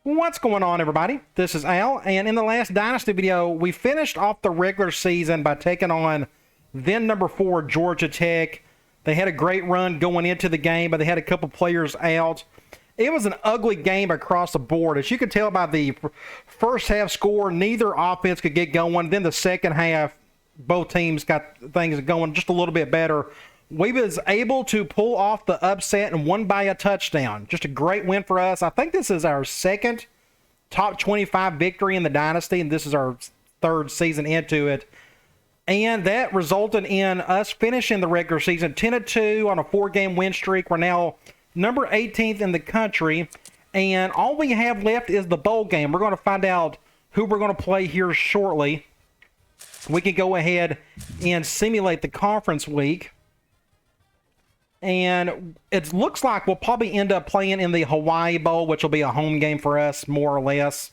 What's going on, everybody? This is Al, and in the last Dynasty video, we finished off the regular season by taking on then number 4 Georgia Tech. They had a great run going into the game, but they had a couple players out. It was an ugly game across the board. As you can tell by the first half score, neither offense could get going. Then the second half, both teams got things going just a little bit better. We was able to pull off the upset and won by a touchdown. Just a great win for us. I think this is our second top 25 victory in the Dynasty, and this is our third season into it. And that resulted in us finishing the regular season 10-2 on a 4-game win streak. We're now number 18th in the country, and all we have left is the bowl game. We're going to find out who we're going to play here shortly. We can go ahead and simulate the conference week. And it looks like we'll probably end up playing in the Hawaii Bowl, which will be a home game for us, more or less.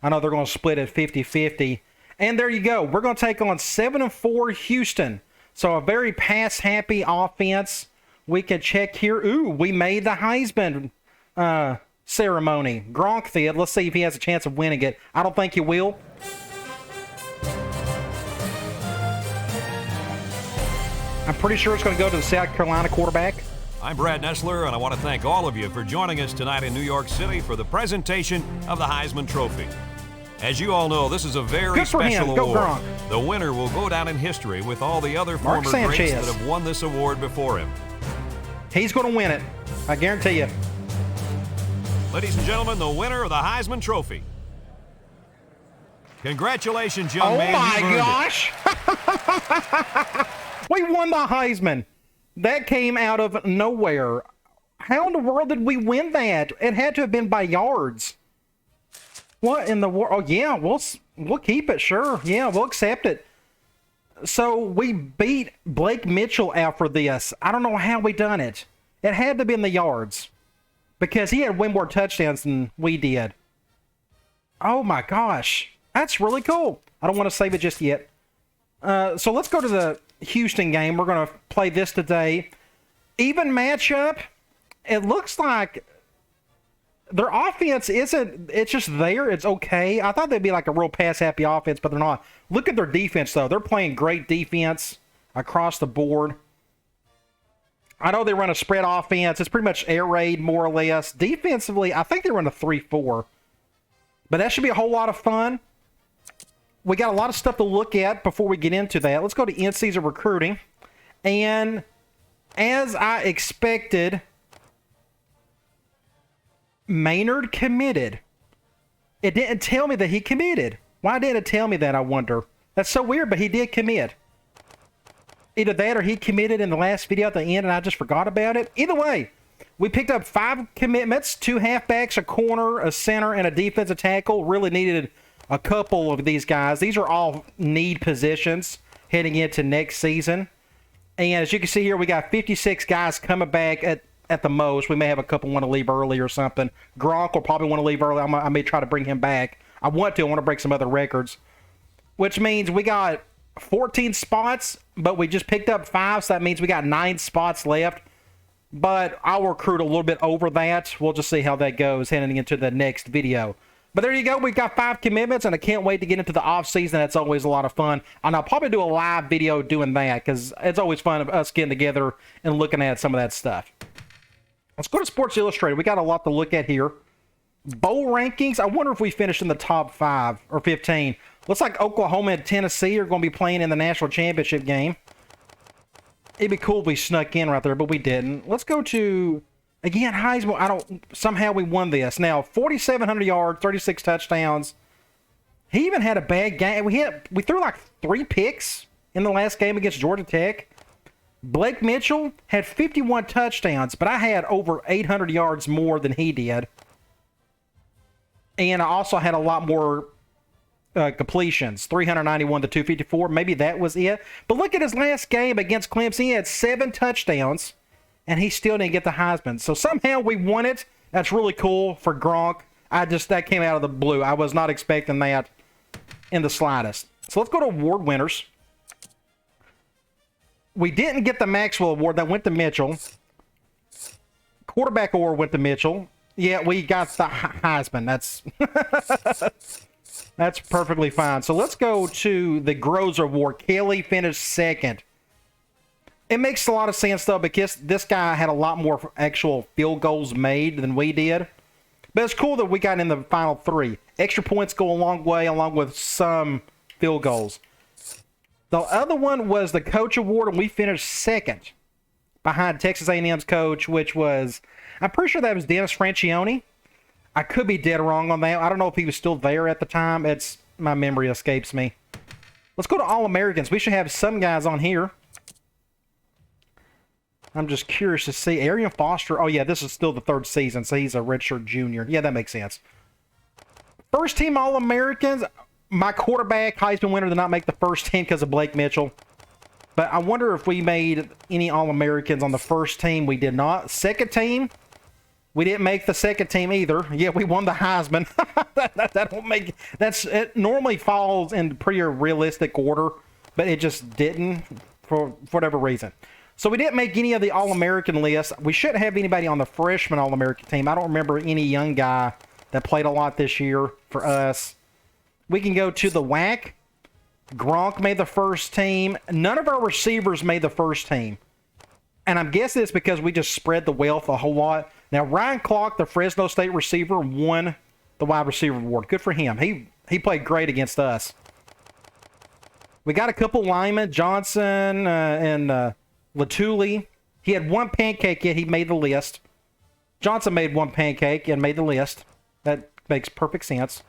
I know they're going to split it 50-50. And there you go. We're going to take on 7-4 Houston. So a very pass-happy offense. We can check here. Ooh, we made the Heisman ceremony. Gronk did. Let's see if he has a chance of winning it. I don't think he will. I'm pretty sure it's going to go to the South Carolina quarterback. I'm Brad Nessler, and I want to thank all of you for joining us tonight in New York City for the presentation of the Heisman Trophy. As you all know, this is a very special award. Gronk. The winner will go down in history with all the other former greats that have won this award before him. He's going to win it. I guarantee you. Ladies and gentlemen, the winner of the Heisman Trophy. Congratulations, young man. Oh, my gosh. We won the Heisman. That came out of nowhere. How in the world did we win that? It had to have been by yards. What in the world? Oh, yeah, we'll keep it, sure. Yeah, we'll accept it. So we beat Blake Mitchell out for this. I don't know how we done it. It had to have been the yards because he had way more touchdowns than we did. Oh, my gosh. That's really cool. I don't want to save it just yet. So let's go to the Houston game. We're going to play this today. Even matchup. It looks like their offense isn't, it's just there. It's okay. I thought they'd be like a real pass-happy offense, but they're not. Look at their defense, though. They're playing great defense across the board. I know they run a spread offense. It's pretty much air raid, more or less. Defensively, I think they run a 3-4. But that should be a whole lot of fun. We got a lot of stuff to look at before we get into that. Let's go to in-season recruiting. And as I expected, Maynard committed. It didn't tell me that he committed. Why didn't it tell me that, I wonder? That's so weird, but he did commit. Either that or he committed in the last video at the end and I just forgot about it. Either way, we picked up 5 commitments, 2 halfbacks, a corner, a center, and a defensive tackle. Really needed a couple of these guys. These are all need positions heading into next season. And as you can see here, we got 56 guys coming back at the most. We may have a couple want to leave early or something. Gronk will probably want to leave early. I may try to bring him back. I want to break some other records. Which means we got 14 spots, but we just picked up 5, so that means we got 9 spots left. But I'll recruit a little bit over that. We'll just see how that goes heading into the next video. But there you go. We've got 5 commitments, and I can't wait to get into the off-season. That's always a lot of fun. And I'll probably do a live video doing that because it's always fun of us getting together and looking at some of that stuff. Let's go to Sports Illustrated. We got a lot to look at here. Bowl rankings. I wonder if we finished in the top 5 or 15. Looks like Oklahoma and Tennessee are going to be playing in the national championship game. It'd be cool if we snuck in right there, but we didn't. Let's go to... Again, Heisman, somehow we won this. Now, 4,700 yards, 36 touchdowns. He even had a bad game. We threw like 3 picks in the last game against Georgia Tech. Blake Mitchell had 51 touchdowns, but I had over 800 yards more than he did. And I also had a lot more completions, 391 to 254. Maybe that was it. But look at his last game against Clemson. He had 7 touchdowns. And he still didn't get the Heisman. So somehow we won it. That's really cool for Gronk. That came out of the blue. I was not expecting that in the slightest. So let's go to award winners. We didn't get the Maxwell Award. That went to Mitchell. Quarterback award went to Mitchell. Yeah, we got the Heisman. That's perfectly fine. So let's go to the Grozer Award. Kelly finished second. It makes a lot of sense, though, because this guy had a lot more actual field goals made than we did. But it's cool that we got in the final three. Extra points go a long way, along with some field goals. The other one was the Coach Award, and we finished second behind Texas A&M's coach, which was, I'm pretty sure that was Dennis Francione. I could be dead wrong on that. I don't know if he was still there at the time. My memory escapes me. Let's go to All-Americans. We should have some guys on here. I'm just curious to see. Arian Foster. Oh, yeah, this is still the third season, so he's a redshirt junior. Yeah, that makes sense. First team All-Americans. My quarterback, Heisman winner, did not make the first team because of Blake Mitchell. But I wonder if we made any All-Americans on the first team. We did not. Second team, we didn't make the second team either. Yeah, we won the Heisman. that don't make it normally falls in pretty realistic order, but it just didn't for whatever reason. So we didn't make any of the All-American lists. We shouldn't have anybody on the freshman All-American team. I don't remember any young guy that played a lot this year for us. We can go to the WAC. Gronk made the first team. None of our receivers made the first team. And I'm guessing it's because we just spread the wealth a whole lot. Now, Ryan Clark, the Fresno State receiver, won the wide receiver award. Good for him. He played great against us. We got a couple linemen, Johnson and Latuli. He had one pancake, yet he made the list. Johnson made one pancake and made the list. That makes perfect sense.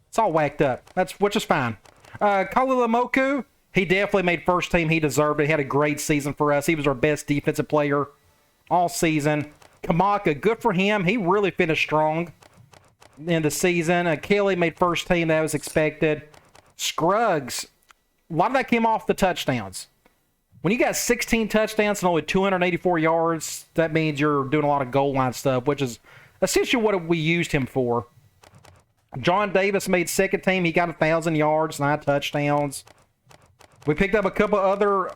It's all whacked up. Which is fine. Kalila, he definitely made first team. He deserved it. He had a great season for us. He was our best defensive player all season. Kamaka, good for him. He really finished strong in the season. Kelly made first team. That was expected. Scruggs, a lot of that came off the touchdowns. When you got 16 touchdowns and only 284 yards, that means you're doing a lot of goal line stuff, which is essentially what we used him for. John Davis made second team. He got 1,000 yards, 9 touchdowns. We picked up a couple other...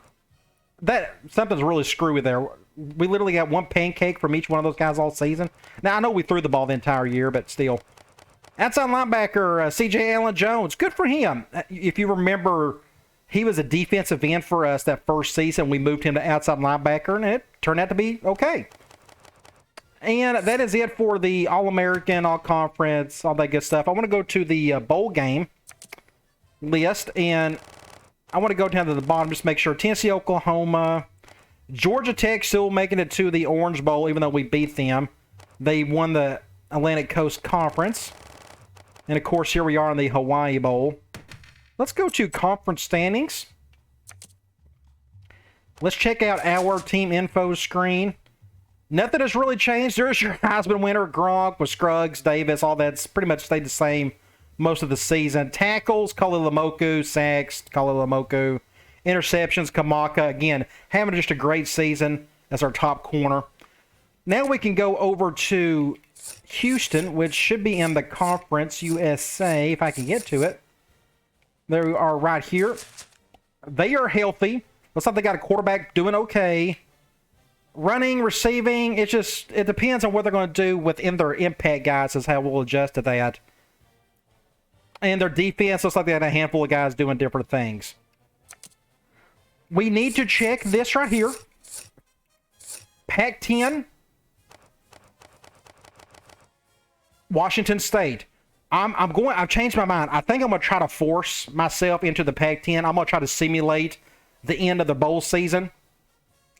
Something's really screwy there. We literally got one pancake from each one of those guys all season. Now, I know we threw the ball the entire year, but still. Outside linebacker, C.J. Allen-Jones. Good for him. If you remember, he was a defensive end for us that first season. We moved him to outside linebacker, and it turned out to be okay. And that is it for the All-American, All-Conference, all that good stuff. I want to go to the bowl game list, and I want to go down to the bottom just to make sure. Tennessee, Oklahoma, Georgia Tech still making it to the Orange Bowl, even though we beat them. They won the Atlantic Coast Conference. And, of course, here we are in the Hawaii Bowl. Let's go to conference standings. Let's check out our team info screen. Nothing has really changed. There's your Heisman winner, Gronk, with Scruggs, Davis, all that's pretty much stayed the same most of the season. Tackles, Kalila, sacks, Kalila, interceptions, Kamaka. Again, having just a great season as our top corner. Now we can go over to Houston, which should be in the Conference USA, if I can get to it. There we are right here. They are healthy. Looks like they got a quarterback doing okay. Running, receiving, it depends on what they're going to do within their impact guys is how we'll adjust to that. And their defense looks like they had a handful of guys doing different things. We need to check this right here. Pac-10. Washington State. I've changed my mind. I think I'm going to try to force myself into the Pac-10. I'm going to try to simulate the end of the bowl season.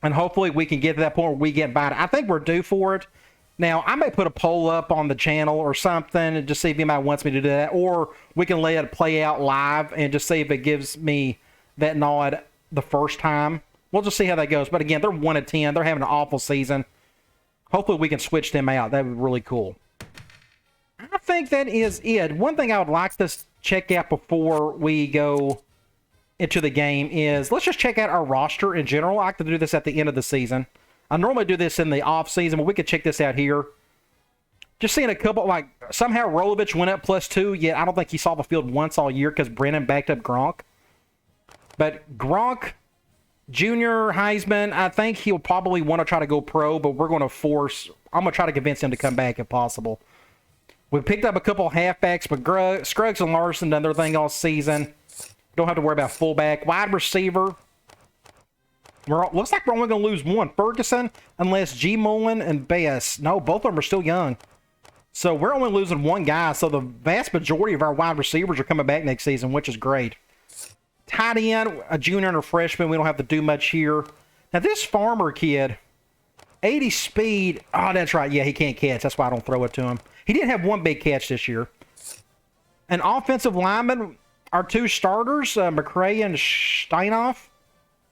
And hopefully we can get to that point where we get by it. I think we're due for it. Now, I may put a poll up on the channel or something and just see if anybody wants me to do that. Or we can let it play out live and just see if it gives me that nod the first time. We'll just see how that goes. But again, they're 1-10. They're having an awful season. Hopefully we can switch them out. That would be really cool. I think that is it. One thing I would like to check out before we go into the game is let's just check out our roster in general. I like to do this at the end of the season. I normally do this in the off season, but we could check this out here. Just seeing a couple, like somehow Rolovich went up +2, yet I don't think he saw the field once all year because Brennan backed up Gronk. But Gronk Junior Heisman, I think he'll probably want to try to go pro, but we're going to force... I'm going to try to convince him to come back if possible. We picked up a couple halfbacks, but Scruggs and Larson done their thing all season. Don't have to worry about fullback. Wide receiver. Looks like we're only going to lose one. Ferguson, unless G. Mullen and Bass. No, both of them are still young. So we're only losing one guy. So the vast majority of our wide receivers are coming back next season, which is great. Tight end, a junior and a freshman. We don't have to do much here. Now this Farmer kid, 80 speed. Oh, that's right. Yeah, he can't catch. That's why I don't throw it to him. He did have one big catch this year. An offensive lineman, our two starters, McCray and Steinoff,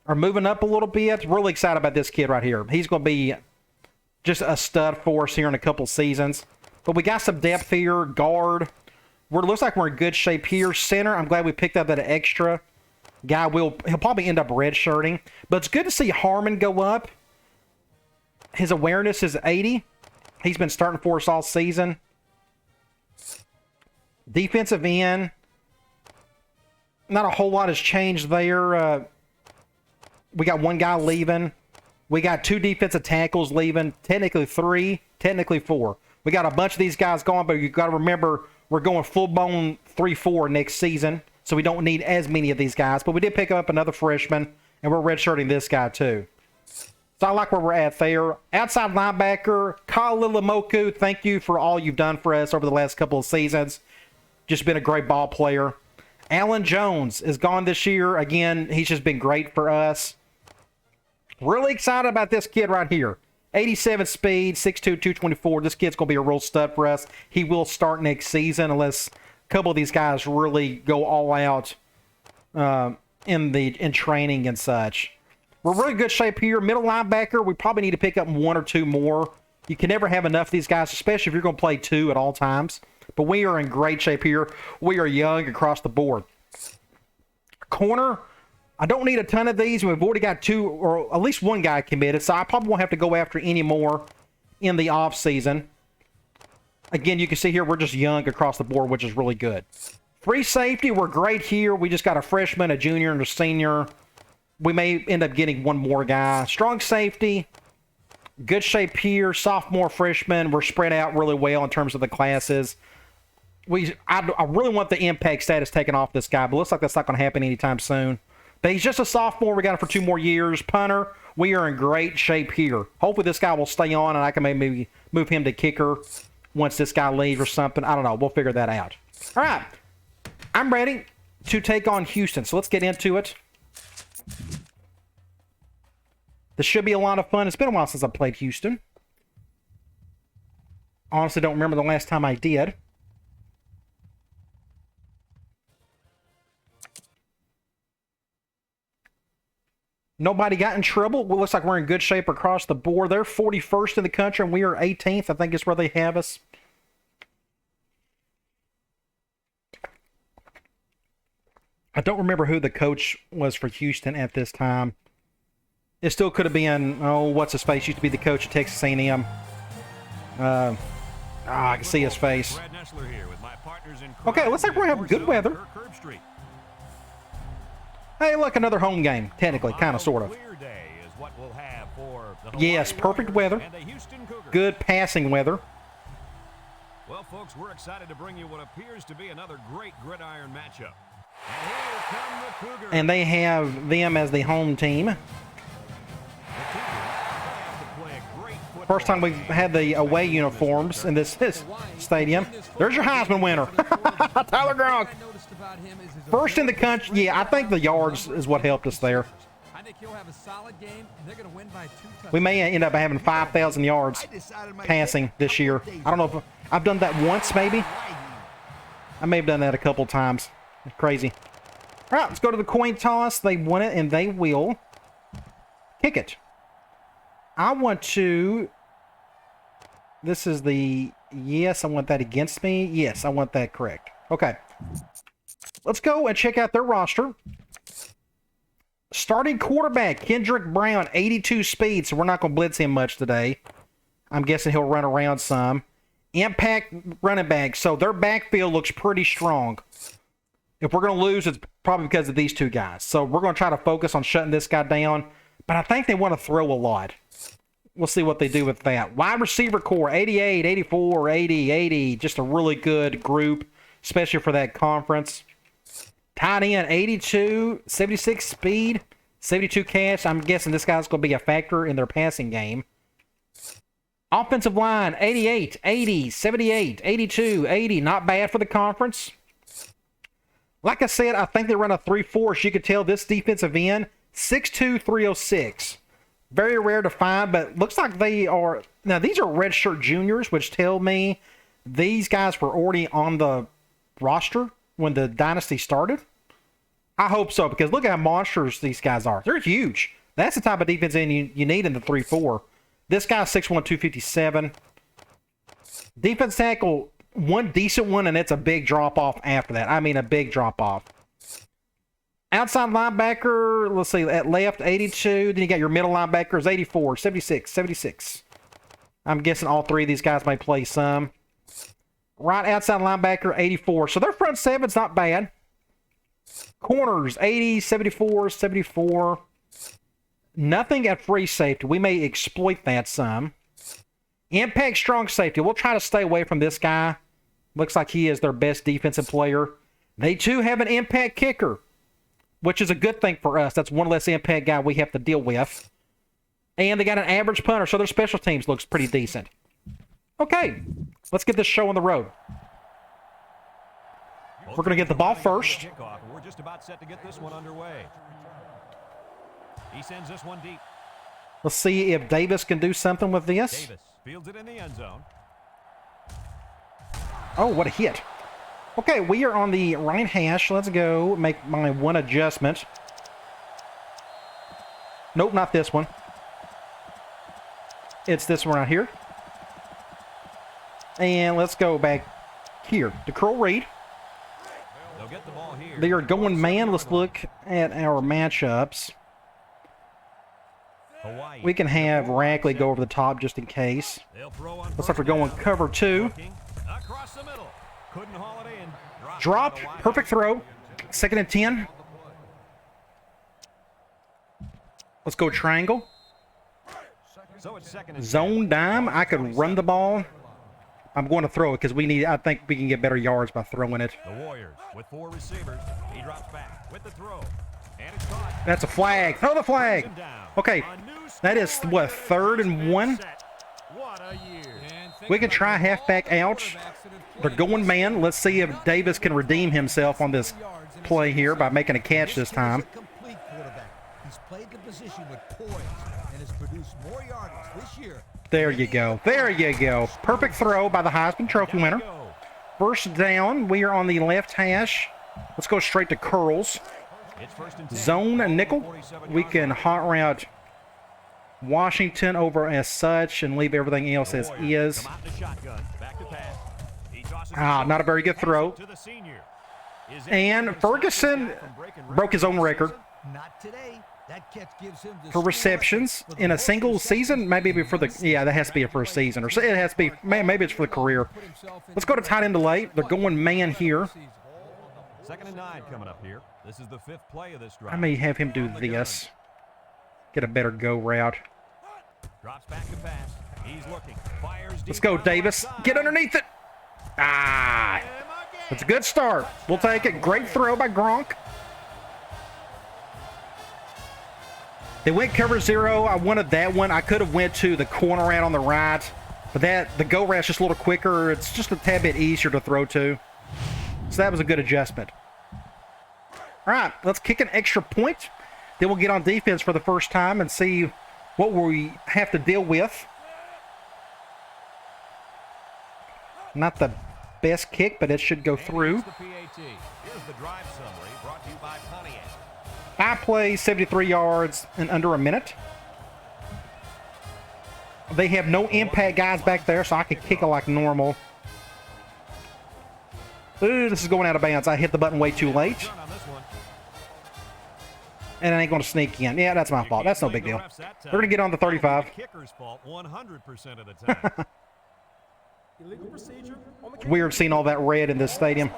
are moving up a little bit. Really excited about this kid right here. He's going to be just a stud for us here in a couple seasons. But we got some depth here. Guard. Looks like we're in good shape here. Center, I'm glad we picked up that extra guy. He'll probably end up redshirting. But it's good to see Harmon go up. His awareness is 80. He's been starting for us all season. Defensive end. Not a whole lot has changed there. We got one guy leaving. We got two defensive tackles leaving. Technically 3, technically 4. We got a bunch of these guys going, but you got to remember we're going full-blown 3-4 next season, so we don't need as many of these guys. But we did pick up another freshman, and we're redshirting this guy too. So I like where we're at there. Outside linebacker, Kalilimoku, thank you for all you've done for us over the last couple of seasons. Just been a great ball player. Alan Jones is gone this year. Again, he's just been great for us. Really excited about this kid right here. 87 speed, 6'2", 224. This kid's going to be a real stud for us. He will start next season unless a couple of these guys really go all out in training and such. We're in really good shape here. Middle linebacker, we probably need to pick up one or two more. You can never have enough of these guys, especially if you're going to play two at all times. But we are in great shape here. We are young across the board. Corner, I don't need a ton of these. We've already got two, or at least one guy committed, so I probably won't have to go after any more in the offseason. Again, you can see here we're just young across the board, which is really good. Free safety, we're great here. We just got a freshman, a junior, and a senior. We may end up getting one more guy. Strong safety, good shape here. Sophomore, freshman, we're spread out really well in terms of the classes. I really want the impact status taken off this guy, but looks like that's not going to happen anytime soon. But he's just a sophomore. We got him for 2 more years. Punter, we are in great shape here. Hopefully this guy will stay on, and I can maybe move him to kicker once this guy leaves or something. I don't know. We'll figure that out. All right. I'm ready to take on Houston, so let's get into it. This should be a lot of fun. It's been a while since I played Houston. Honestly, don't remember the last time I did. Nobody got in trouble. Well, looks like we're in good shape across the board. They're 41st in the country, and we are 18th. I think is where they have us. I don't remember who the coach was for Houston at this time. It still could have been, what's his face? Used to be the coach at Texas A&M. I can see his face. Okay, looks like we're having good weather. Hey, look, another home game, technically, kind of, sort of. Yes, perfect weather. Good passing weather. Well, folks, we're excited to bring you what appears to be another great gridiron matchup. And they have them as the home team. First time we've had the away uniforms in this stadium. There's your Heisman winner, Tyler Gronk. First in the country. Yeah, I think the yards is what helped us there. We may end up having 5,000 yards passing this year. I don't know if I've done that once, maybe. I may have done that a couple times. Crazy. All right, let's go to the coin toss. They won it, and they will kick it. I want to... This is the... Yes, I want that against me. Yes, I want that correct. Okay. Let's go and check out their roster. Starting quarterback, Kendrick Brown, 82 speed, so we're not going to blitz him much today. I'm guessing he'll run around some. Impact running back, so their backfield looks pretty strong. If we're going to lose, it's probably because of these two guys. So we're going to try to focus on shutting this guy down. But I think they want to throw a lot. We'll see what they do with that. Wide receiver core, 88, 84, 80, 80. Just a really good group, especially for that conference. Tight end, 82, 76 speed, 72 catch. I'm guessing this guy's going to be a factor in their passing game. Offensive line, 88, 80, 78, 82, 80. Not bad for the conference. Like I said, I think they run a 3-4. So you could tell this defensive end, 6'2", 306. Very rare to find, but looks like they are... Now, these are redshirt juniors, which tell me these guys were already on the roster when the Dynasty started. I hope so, because look at how monsters these guys are. They're huge. That's the type of defense end you need in the 3-4. This guy's 6'1", 257. Defense tackle, one decent one, and it's a big drop-off after that. I mean, a big drop-off. Outside linebacker, let's see, at left, 82. Then you got your middle linebackers, 84, 76, 76. I'm guessing all three of these guys may play some. Right outside linebacker, 84. So their front seven's not bad. Corners, 80, 74, 74. Nothing at free safety. We may exploit that some. Impact strong safety. We'll try to stay away from this guy. Looks like he is their best defensive player. They, too, have an impact kicker, which is a good thing for us. That's one less impact guy we have to deal with. And they got an average punter, so their special teams looks pretty decent. Okay, let's get this show on the road. We're going to get the ball first. We're just about set to get this one underway. He sends this one deep. Let's see if Davis can do something with this. Davis fields it in the end zone. Oh, what a hit. Okay, we are on the right hash. Let's go make my one adjustment. Nope, not this one. It's this one right here. And let's go back here to Curl Reed. They'll get the ball here. They are going man. Let's look at our matchups. Hawaii. We can have Rackley go over the top just in case. Looks like we're going cover 2. Across the middle. Couldn't haul it in. Drop. Perfect throw. 2nd and 10. Let's go triangle. So it's 2nd and Zone dime. I could run the ball. I'm going to throw it because I think we can get better yards by throwing it. The Warriors with 4 receivers. He drops back with the throw. And it's caught. That's a flag. Throw the flag. Okay. That is, what, 3rd and 1? What a year. We can try halfback out. They're going man. Let's see if Davis can redeem himself on this play here by making a catch this time. He's played the position with poise and has produced more yardage this year. There you go. There you go. Perfect throw by the Heisman Trophy winner. First down. We are on the left hash. Let's go straight to curls. Zone and nickel. We can hot route Washington over as such and leave everything else as is. Not a very good throw. And Ferguson broke his own record for receptions in a single season. Maybe for the, yeah, that has to be for a season, or it has to be, maybe it's for the career. Let's go to tight end delay. They're going man here. 2nd and 9 coming up here. This is the 5th play of this drive. I may have him do this. Get a better go route. Drops back to pass. He's looking. Fires deep. Let's go, Davis. Get underneath it. It's a good start. We'll take it. Great throw by Gronk. They went cover 0. I wanted that one. I could have went to the corner route on the right, but the go route's just a little quicker. It's just a tad bit easier to throw to. So that was a good adjustment. All right, let's kick an extra point. Then we'll get on defense for the first time and see what we have to deal with. Not the best kick, but it should go through. 5 plays, 73 yards in under a minute. They have no impact guys back there, so I can kick it like normal. Ooh, this is going out of bounds. I hit the button way too late. And it ain't going to sneak in. Yeah, that's my fault. That's no big deal. We're going to get on the 35. It's weird seeing all that red in this stadium.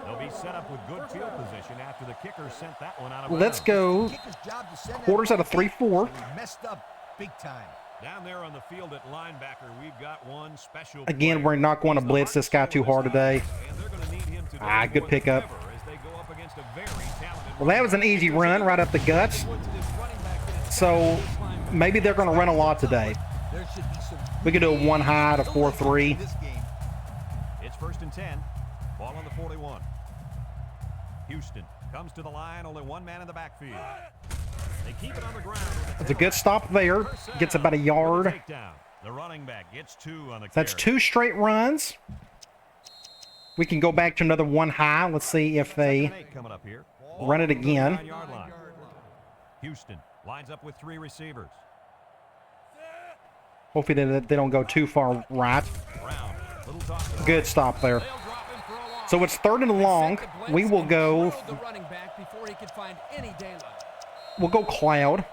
They'll be set up with good field position after the kicker sent that one out of Let's bounds. go quarters out of 3-4. He messed up big time. Down there on the field at linebacker, we've got one special Again, player. we're not going to He's the blitz this guy heart too and soul hard of this today. offense, and they're gonna need him to do Ah, good more than pickup. ever as they go up against a very talented Well, that was an easy run right up the guts. So maybe they're going to run a lot today. There should be some We could do a 1 high to 4-3. this game. It's 1st and 10. Ball on the 41. Houston comes to the line. Only one man in the backfield. They keep it on the ground. It's a good stop there. Gets about a yard. The running back gets 2 on the That's carry. 2 straight runs. We can go back to another 1 high. Let's see if they Coming up here. run it again. 9-yard line. Houston lines up with 3 receivers. Hopefully they don't go too far right. Brown, little toss to the Good stop there. So it's 3rd and long. We will go. We'll go Cloud.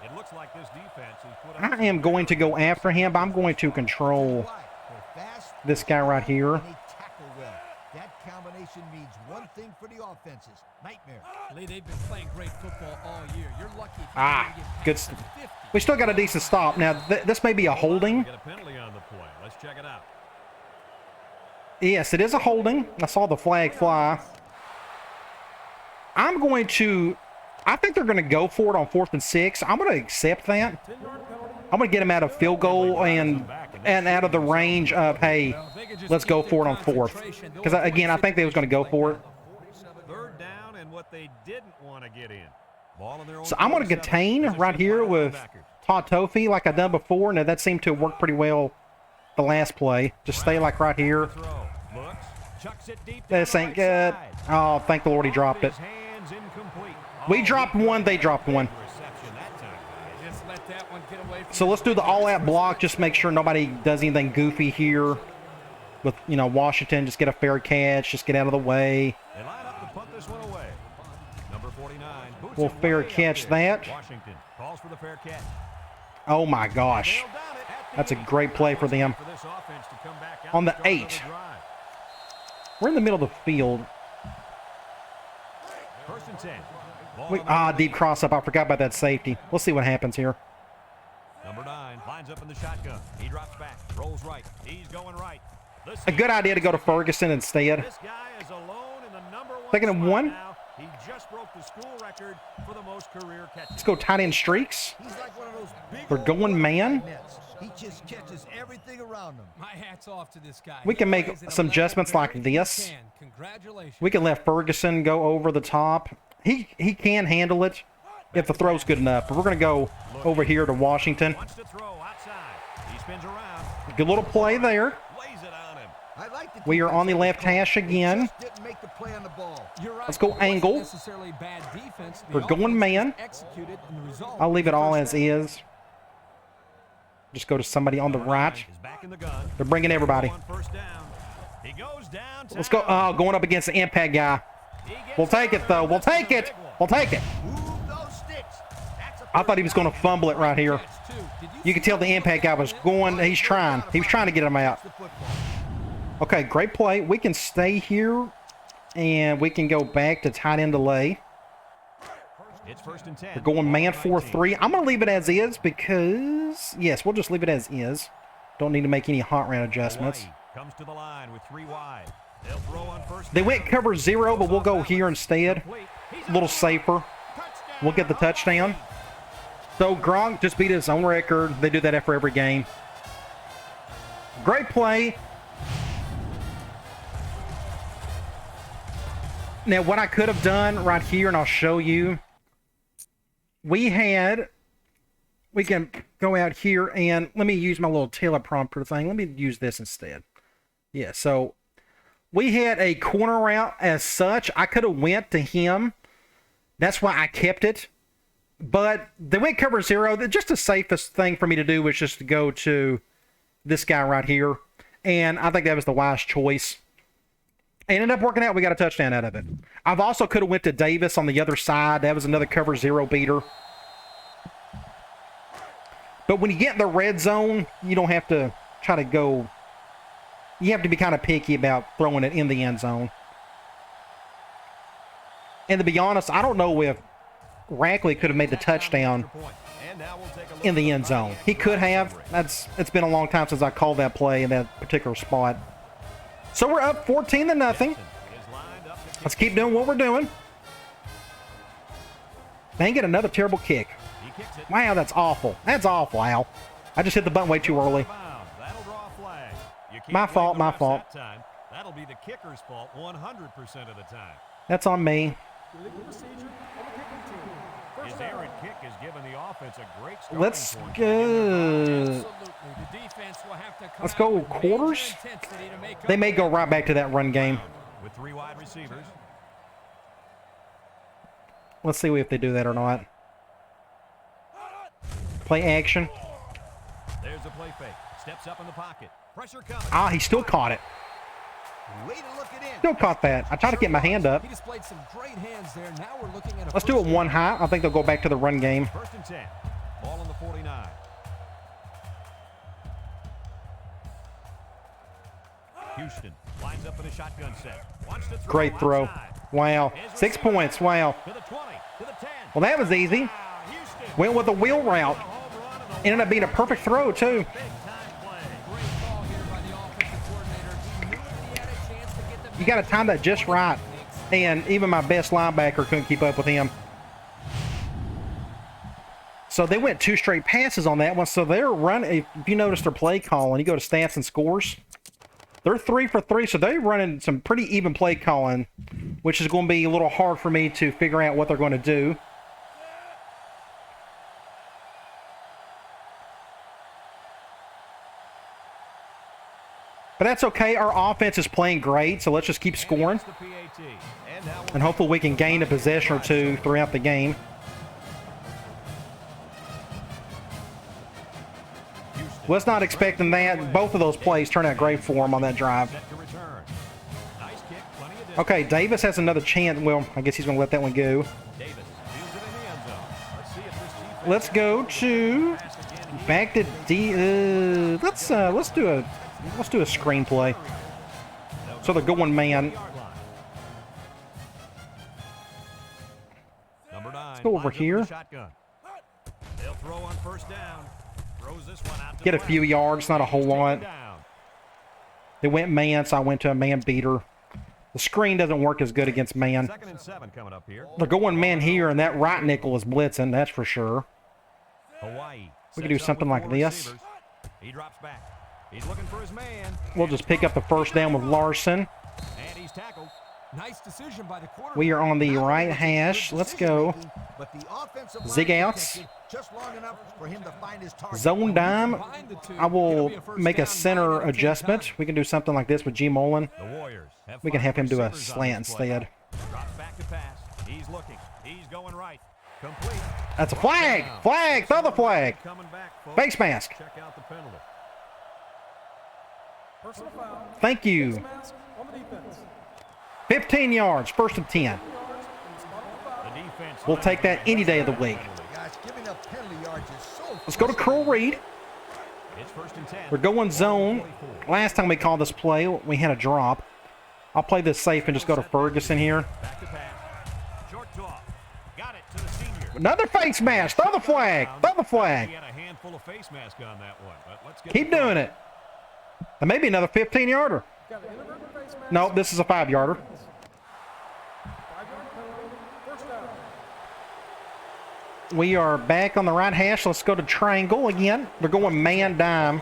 It looks like this defense has put up I am going to go after him, but I'm going to control They're fast, this guy right here. and they tackle well. That combination means one thing for the offenses. Nightmare. Lee, they've been playing great football all year. You're lucky if you Ah, can get good. past the 50. We still got a decent stop. Now, this may be a holding. We get a penalty on the play. Let's check it out. Yes, it is a holding. I saw the flag fly. I'm going to. I think they're going to go for it on 4th and 6. I'm going to accept that. I'm going to get him out of field goal and out of the range of, hey, let's go for it on 4th. Because, again, I think they was going to go for it. 3rd down and what they didn't want to get in. Ball in their own So I'm going to 47. contain Position right here by with linebackers. Todd Tofi like I done before. Now, that seemed to have worked pretty well the last play. Just stay like right here. Throw. Looks, chucks it deep This down ain't the good. right side. Oh, thank the Lord he dropped it. His hands incomplete. We Oh, dropped he one, they made a dropped big one. reception that time, guys. Just let that one get away from So let's do the all-out block. Just make sure nobody does anything goofy here with, Washington. Just get a fair catch. Just get out of the way. They line up to punt this one away. Number 49. boots We'll it fair way up catch there. that. Washington calls for the fair catch. Oh, my gosh. Nailed down it at the That's a end. great play for them. For this offense to come back out On the and start 8. another drive. We're in the middle of the field. 1st and 10. Ball on the Deep cross-up. I forgot about that safety. We'll see what happens here. Number 9 lines up in the shotgun. He drops back, rolls right. He's going right. A good idea to go to Ferguson instead. This guy is alone in the number 1 Second and spot 1. now. He just broke the school record for the most career catches. Let's go tight end streaks. He's like one of those big They're old going man. nets. He just catches everything around him. My hat's off to this guy. We He can make plays at a some level adjustments like very this. few can. Congratulations. We can let Ferguson go over the top. He can handle it if the throw's good enough. But we're going to go over here to Washington. Wants to throw outside. He spins around. Good little play there. Lays it on him. I like the We are on the defense left call. hash They again. just didn't make the play on the ball. You're right. Let's go It wasn't angle. necessarily bad defense. The We're going offense man. just executed, and the result I'll leave it all was as is. Just go to somebody on the right. Is back in the gun. They're bringing everybody. On 1st down. He goes down. Let's go. Oh, going up against the impact guy. We'll take it, though. We'll take it. We'll take it. Move those sticks. That's a I thought he was going to fumble it right here. catch, too. Did You can tell the impact guy was going. He's trying. He was trying to get him out. the football. Okay, great play. We can stay here, and we can go back to tight end delay. It's 1st and 10. We're going man 4-3. I'm going to leave it as is because, yes, we'll just leave it as is. Don't need to make any hot round adjustments. Hawaii comes to the line with 3 wide. They'll throw on 1st They down. went cover 0, but we'll go here instead. Complete. He's A little safer. We'll get the touchdown. So Gronk just beat his own record. They do that after every game. Great play. Now, what I could have done right here, and I'll show you. We can go out here, and let me use my little teleprompter thing. Let me use this instead. Yeah, so we had a corner route as such. I could have went to him. That's why I kept it. But they went cover 0. Just the safest thing for me to do was just to go to this guy right here. And I think that was the wise choice. Ended up working out. We got a touchdown out of it. I've also could have went to Davis on the other side. That was another cover 0 beater. But when you get in the red zone, you don't have to try to go. You have to be kind of picky about throwing it in the end zone. And to be honest, I don't know if Rackley could have made the touchdown in the end zone. He could have. It's been a long time since I called that play in that particular spot. So we're up 14-0. Let's keep doing what we're doing. Dang it, another terrible kick. Wow, that's awful. That's awful, Al. I just hit the button way too early. My fault, my fault. That'll be the kicker's fault 100% of the time. That's on me. His errant kick has given the offense a great starting Let's point. go. Let's go quarters. They may go right back to that run game. With 3 wide receivers. Let's see if they do that or not. Play action. There's a play fake. Steps up in the pocket. Pressure coming. Ah, he still caught it. Way to look it in. Still caught that. I tried to get my hand up. He displayed some great hands there. Now we're looking at a Let's do it one high. I think they'll go back to the run game. 1st and 10. Ball on the 49. Houston lines up in a shotgun set. Wants to throw Great throw. outside. Wow. 6 points. Wow. To the 20. To the 10. Well, that was easy. Houston. Went with a wheel route. Home run of the Ended up being a perfect throw, too. big time play. great call here by the offensive coordinator. He knew that he had a chance to get the You got to time that just right. And even my best linebacker couldn't keep up with him. So they went 2 straight passes on that one. So they're running. If you notice their play calling, you go to stats and scores. They're 3 for 3. So they're running some pretty even play calling, which is going to be a little hard for me to figure out what they're going to do. But that's okay. Our offense is playing great, so let's just keep scoring. The PAT. And now And hopefully we can gain a possession or 2 throughout the game. Was not expecting that. Both of those plays turned out great for him on that drive. set to return. Nice kick. Plenty of distance. Okay, Davis has another chance. Well, I guess he's going to let that one go. Davis deals it in the end zone. Let's see if this defense Let's go to back to D. Let's do a screenplay. So they're going man. Number 9. Let's go over here. Shotgun. They'll throw on 1st down. Throws this one out to Get a the few left. yards, not a whole lot. Down. They went man, so I went to a man beater. The screen doesn't work as good against man. 2nd and 7 coming up here. They're going man here, and that right nickel is blitzing, that's for sure. Hawaii. We can do sets up something with like 4 this. receivers. He drops back. He's looking for his man. We'll just pick up the 1st down with Larson. And he's tackled. nice decision by the quarterback. We are on the right hash. Let's go. But the offensive line Zig outs. protected just long enough for him to find his target. Zone dime. Combine the two, I will it'll be a first make a down center 9 out of 10 adjustment. times. We can do something like this with G. Mullen. The Warriors have We can 5 have him do a receivers on slant this play. instead. Drops back to pass. He's looking. He's going right. Complete. That's a flag. Flag. Throw the flag. Coming back, folks. Face mask. Check out the penalty. Thank you. 15 yards. 1st and 10. The defense. We'll take that any day of the week. Gosh, giving up penalty yards is so Let's go to Curl Reed. It's 1st and 10. We're going zone. Last time we called this play, we had a drop. I'll play this safe and just go to Ferguson here. Back to pass. Short toss. Got it to the senior. Another face mask. Throw the flag. Throw the flag. He had a handful of face mask on that one, but let's get Keep doing it. And maybe another 15-yarder. No, this is a 5-yarder. We are back on the right hash. Let's go to triangle again. They're going man dime.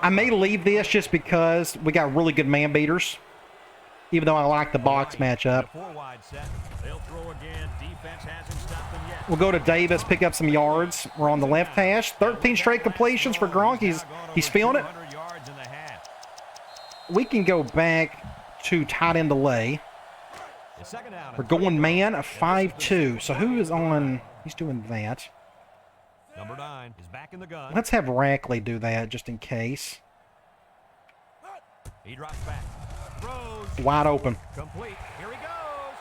I may leave this just because we got really good man beaters, even though I like the box matchup. 4 wide set. They'll throw again. Defense hasn't stopped them yet. We'll go to Davis, pick up some yards. We're on the left hash. 13 straight completions for Gronk. He's feeling it. 200 yards in the half. We can go back to tight end delay. The second down. We're going man, a 5-2. So who is on? He's doing that. Number 9 is back in the gun. Let's have Rackley do that just in case. He drops back. Throws. Wide open. Complete. Here he goes.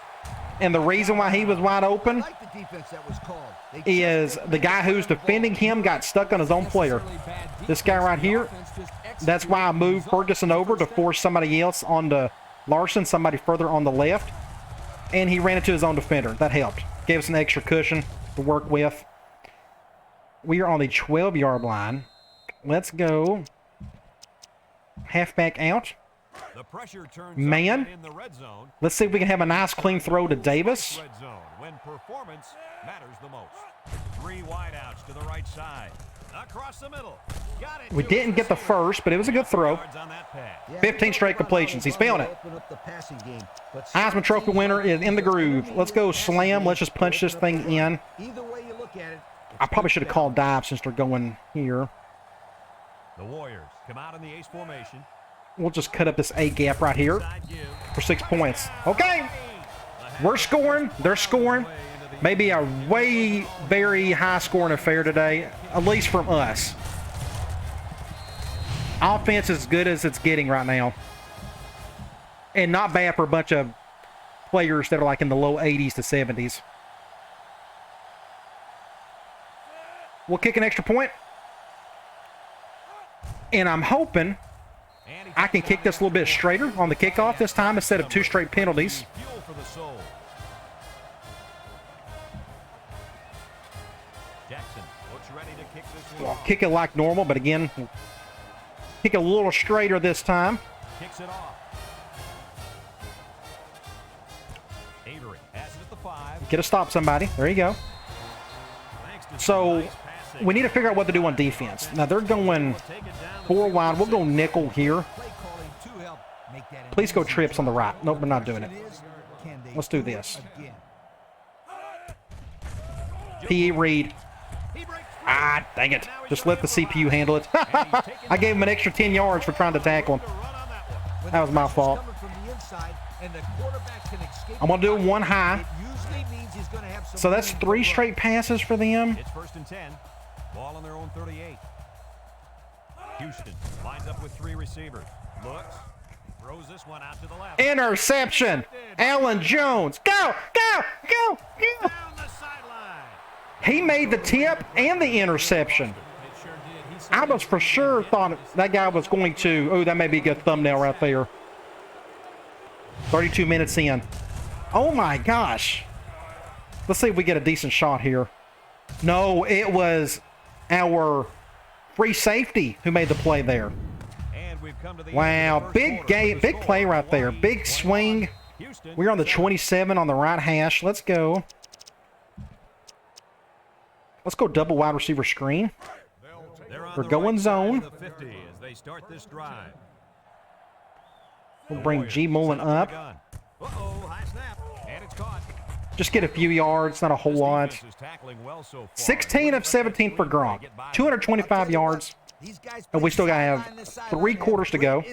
And the reason why he was wide I open like the defense that was called. They is the guy who's defending him got stuck on his own player. This guy right here, that's why I moved Ferguson over to force somebody else onto Larson, somebody further on the left. And he ran into his own defender. That helped. Gave us an extra cushion to work with. We are on the 12-yard line. Let's go. Halfback out. The pressure turns Man. in the red zone. Let's see if we can have a nice clean throw to Davis. Red zone, when performance matters the most. 3 wideouts to the right side. Across the middle. Got it. We didn't get the first, but it was a good throw. 15 straight completions. He's feeling it. Heisman Trophy winner is in the groove. Let's go slam. Let's just punch this thing in. Either way you look at it. I probably should have called dive since they're going here. The Warriors come out in the ace formation. We'll just cut up this A gap right here for 6 points. Okay. We're scoring. They're scoring. Maybe a very high scoring affair today, at least from us. Offense is as good as it's getting right now. And not bad for a bunch of players that are like in the low 80s to 70s. We'll kick an extra point. And I'm hoping I can kick this a little bit straighter on the kickoff this time instead of 2 straight penalties. I'll kick it like normal, but again, kick it a little straighter this time. Kicks it off. Avery has it at the 5. Get to stop somebody. There you go. So we need to figure out what to do on defense. Now they're going 4 wide. We'll go nickel here. Please go trips on the right. Nope, we're not doing it. Let's do this. P.E. Reed. Ah, dang it. Just let the CPU handle it. I gave him an extra 10 yards for trying to tackle him. That was my fault. I'm going to do 1 high. So that's 3 straight passes for them. It's 1st and 10. Ball on their own 38. Houston lines up with 3 receivers. Looks. Throws this one out to the left. Interception. Allen Jones. Go, go, go, go. Down the sideline. He made the tip and the interception. I was for sure thought that guy was going to. Oh, that may be a good thumbnail right there. 32 minutes in. Oh my gosh. Let's see if we get a decent shot here. No, it was our free safety who made the play there. Wow, big game, big play right there. Big swing. We're on the 27 on the right hash. Let's go. Let's go double wide receiver screen. We're going zone. We'll bring G. Mullen up. Just get a few yards, not a whole lot. 16 of 17 for Gronk. 225 yards. And we still got to have 3 quarters to go.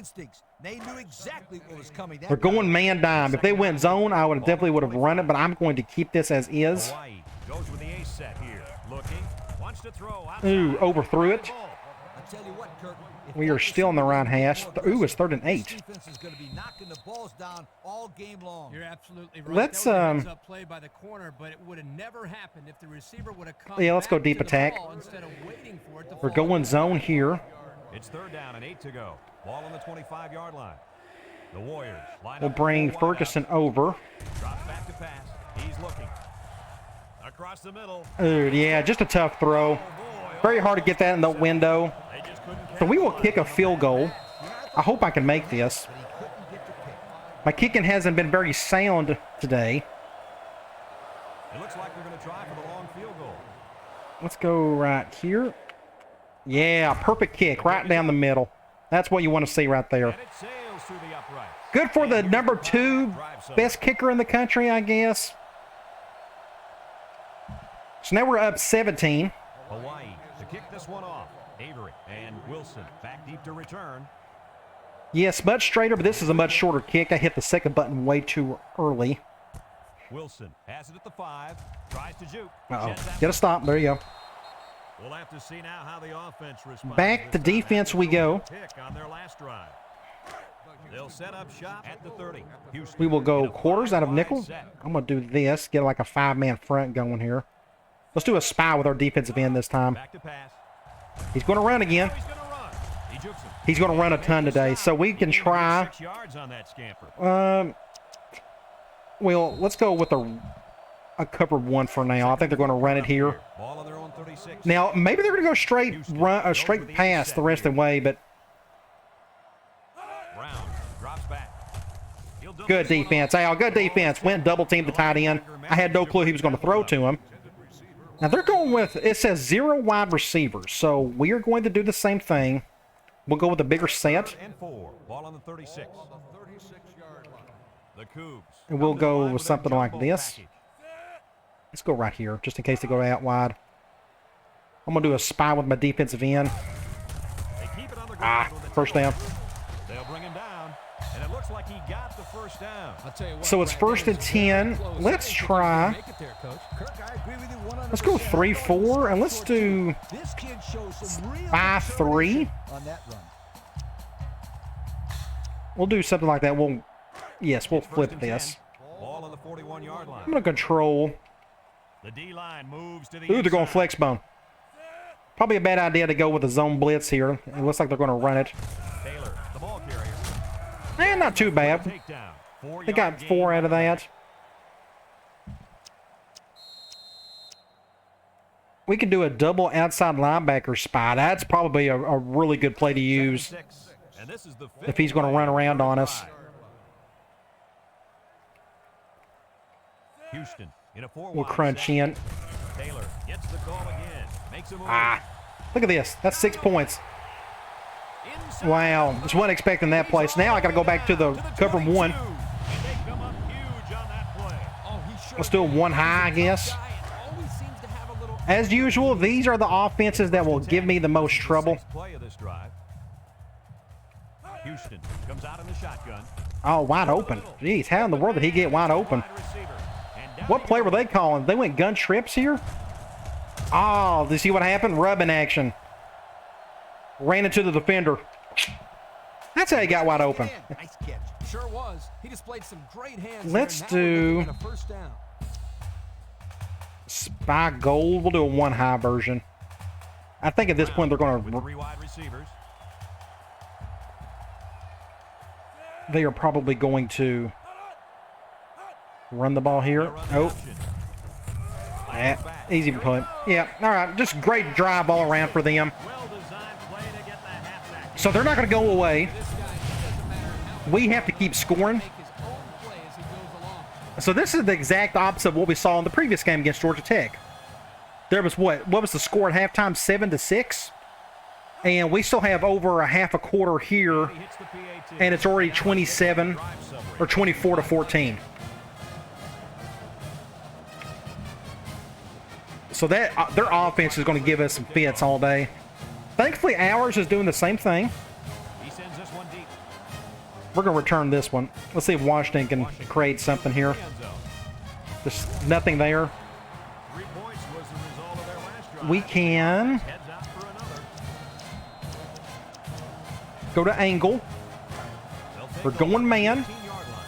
They're going man dime. If they went zone, I definitely would have run it, but I'm going to keep this as is. Ooh, overthrew it. We are still in the right hash. Ooh, it's 3rd and 8. You're absolutely right. Let's play by the corner, but it would have never happened if the receiver would have come. Yeah, let's go deep attack. Instead of waiting for it to We're going zone here. It's 3rd down and 8 to go. Ball on the 25-yard line. The Warriors line We'll up bring Ferguson over. Drops back to pass. He's looking. Across the middle. Ooh, yeah, just a tough throw. Very hard to get that in the window. So we will kick a field goal. I hope I can make this. My kicking hasn't been very sound today. It looks like they're going to try for the long field goal. Let's go right here. Yeah, perfect kick right down the middle. That's what you want to see right there. And it sails through the upright. Good for the number 2 best kicker in the country, I guess. So now we're up 17. Hawaii to kick this one off. Avery and Wilson back deep to return. Yes, much straighter, but this is a much shorter kick. I hit the second button way too early. Wilson has it at the 5. Tries to juke. Uh-oh. Get a stop. There you go. We'll have to see now how the offense responds. Back to defense we go. On their last drive. They'll set up shop at the 30. Houston We will go quarters out of nickel. I'm going to do this. Get like a 5-man front going here. Let's do a spy with our defensive end this time. Back to pass. He's going to run again. He's going to run. He jukes him. He's going to run a ton today, so we can try. 6 yards on that scamper. Well, let's go with a cover one for now. I think they're going to run it here. Ball on their own 36. Now, maybe they're going to go straight pass the rest of the way, but Brown drops back. good defense. Al, good defense. Went double team the tight end. I had no clue he was going to throw to him. Now, they're going with, it says 0 wide receivers, so we are going to do the same thing. We'll go with a bigger set. And 4. Ball on the 36. The Cougs. And we'll go with something like this. Let's go right here, just in case they go out wide. I'm going to do a spy with my defensive end. First down. They'll bring him down, and it looks like he got the first down. I'll tell you what, So it's Brad, first and 10. Let's try. Let's go 3-4, and let's do This kid shows some real 5-3. on that run. We'll do something like that. We'll First flip and this. 10. Ball on the 41-yard line. I'm going to control. The D-line moves to the Ooh, they're going inside. flex bone. Probably a bad idea to go with a zone blitz here. It looks like they're going to run it. Taylor, the ball carrier. And not too bad. Takedown. They got 4 out of that. We can do a double outside linebacker spy. That's probably a really good play to use And this is the if he's going to run around on us. Houston in a 4 We'll crunch in. Taylor gets the call again. Makes a move. Look at this. That's 6 points. Inside. Wow. Just wasn't expecting that play. So now I got to go back to the cover 1. And they come up huge on that play. Oh, he sure Let's do a did. 1 high, I He's a tough guess. guy and always seems to have a little As usual, these are the offenses that will give me the most trouble. Sixth play of this drive. Houston comes out in the shotgun. Oh, wide open. Jeez, how in the world did he get wide open? Wide receiver. And down What he play were goes. they calling? They went gun trips here? Oh, did you see what happened? Rubbing action. Ran into the defender. That's how he got wide open. Nice catch. Sure was. He displayed some great hands. Let's there, and now we're do- looking at a first down. Spy gold. We'll do a 1 high version. I think at this point they're going With to... 3 wide receivers. They are probably going to run the ball here. Oh, easy punt. Yeah, all right. Just great drive all around for them. Well-designed play to get the halfback. So they're not going to go away. This guy, it doesn't matter how We have to keep scoring. make his own play as he goes along. So this is the exact opposite of what we saw in the previous game against Georgia Tech. There was what was the score at halftime? 7-6, and we still have over a half a quarter here, He hits the PAT. and it's already 27 or 24-14. So that their offense is going to give us some fits all day. Thankfully, ours is doing the same thing. He sends this one deep. We're going to return this one. Let's see if Washington can create something here. End zone. Just nothing there. 3 points was the result of their last drive. We can Heads out for another. go to angle. They'll take We're over going the man. 18-yard line.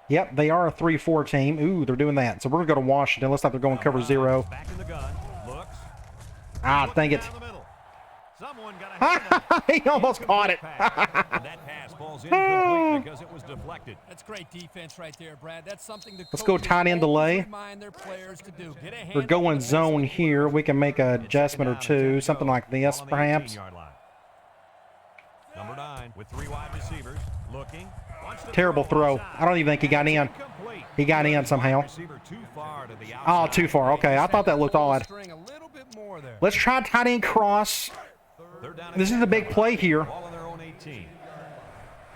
Yep, they are a 3-4 team. Ooh, they're doing that. So we're going to go to Washington. Looks like they're going cover 0. Back in the gun. Looks. Ah, dang it. Down the middle. Someone got a hand on it. He almost caught it. And that pass falls incomplete because it was deflected. That's great defense right there, Brad. That's something the Let's go coaches tight end always delay. remind their players to do. Get a hand We're on going the zone here. We can make an adjustment or two. Something like this, Ball on the perhaps. 18-yard line. Number 9 with 3 wide receivers. Looking. Wants to Terrible throw. outside. I don't even think he got in. Incomplete. He got in somehow. Receiver too far to the Oh, outside. too far. Okay, I thought that looked odd. String a little bit more there. Let's try tight end cross. They're down This is the big play here. Ball on their own 18.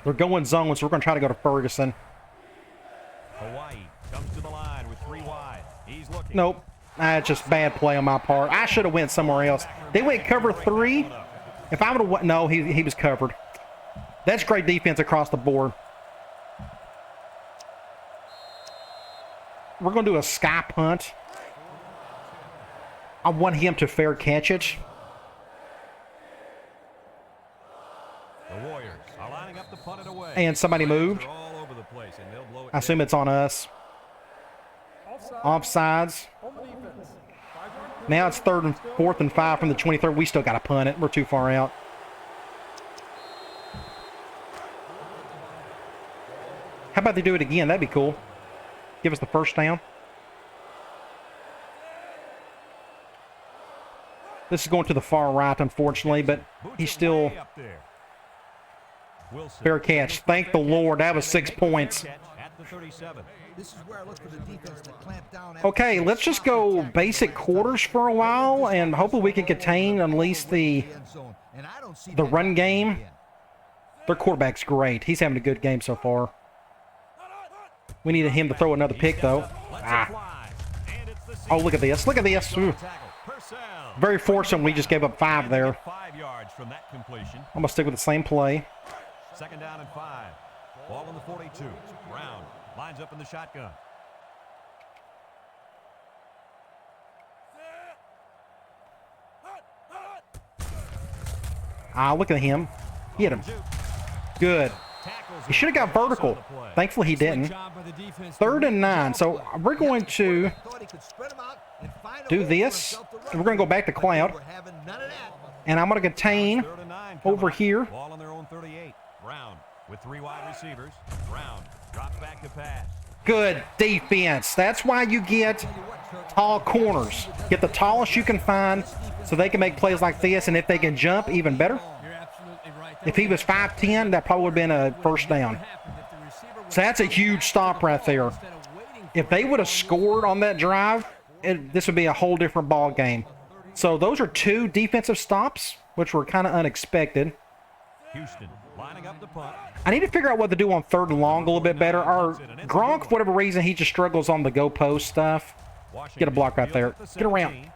They're going zone, so we're going to try to go to Ferguson. Hawaii comes to the line with 3 wide. He's looking. Nope. That's just bad play on my part. I should have went somewhere else. They went cover 3. If I would have... No, he was covered. That's great defense across the board. We're going to do a sky punt. I want him to fair catch it. The Warriors are lining up to punt it away. And somebody moved. They're all over the place, and they'll blow it I assume it's on us. Offsides. Now it's 4th and 5 from the 23rd. We still got to punt it. We're too far out. How about they do it again? That'd be cool. Give us the first down. This is going to the far right, unfortunately, but he's still fair catch. Thank the Lord. That was 6 points. This is where I look for the defense to clamp down. Okay, let's just go basic quarters for a while, and hopefully we can contain at least the run game. Their quarterback's great. He's having a good game so far. We needed him to throw another pick, though. Ah. Oh, look at this. Look at this. Ooh. Very fortunate we just gave up 5 there. I'm going to stick with the same play. Second down and 5. Ball on the 42. Brown lines up in the shotgun. Ah, look at him. He hit him. Good. He should have got vertical. Thankfully, he didn't. 3rd and 9. So we're going to do this. And we're going to go back to cloud. And I'm going to contain over here. Ball on their own 38. Brown with 3 wide receivers. Brown drops back to pass. Good defense. That's why you get tall corners. Get the tallest you can find so they can make plays like this. And if they can jump, even better. If he was 5'10", that probably would have been a first down. So that's a huge stop right there. If they would have scored on that drive, this would be a whole different ball game. So those are 2 defensive stops, which were kind of unexpected. Houston lining up the punt. I need to figure out what to do on 3rd and long a little bit better. Our Gronk, for whatever reason, he just struggles on the go post stuff. Get a block right there. Get around.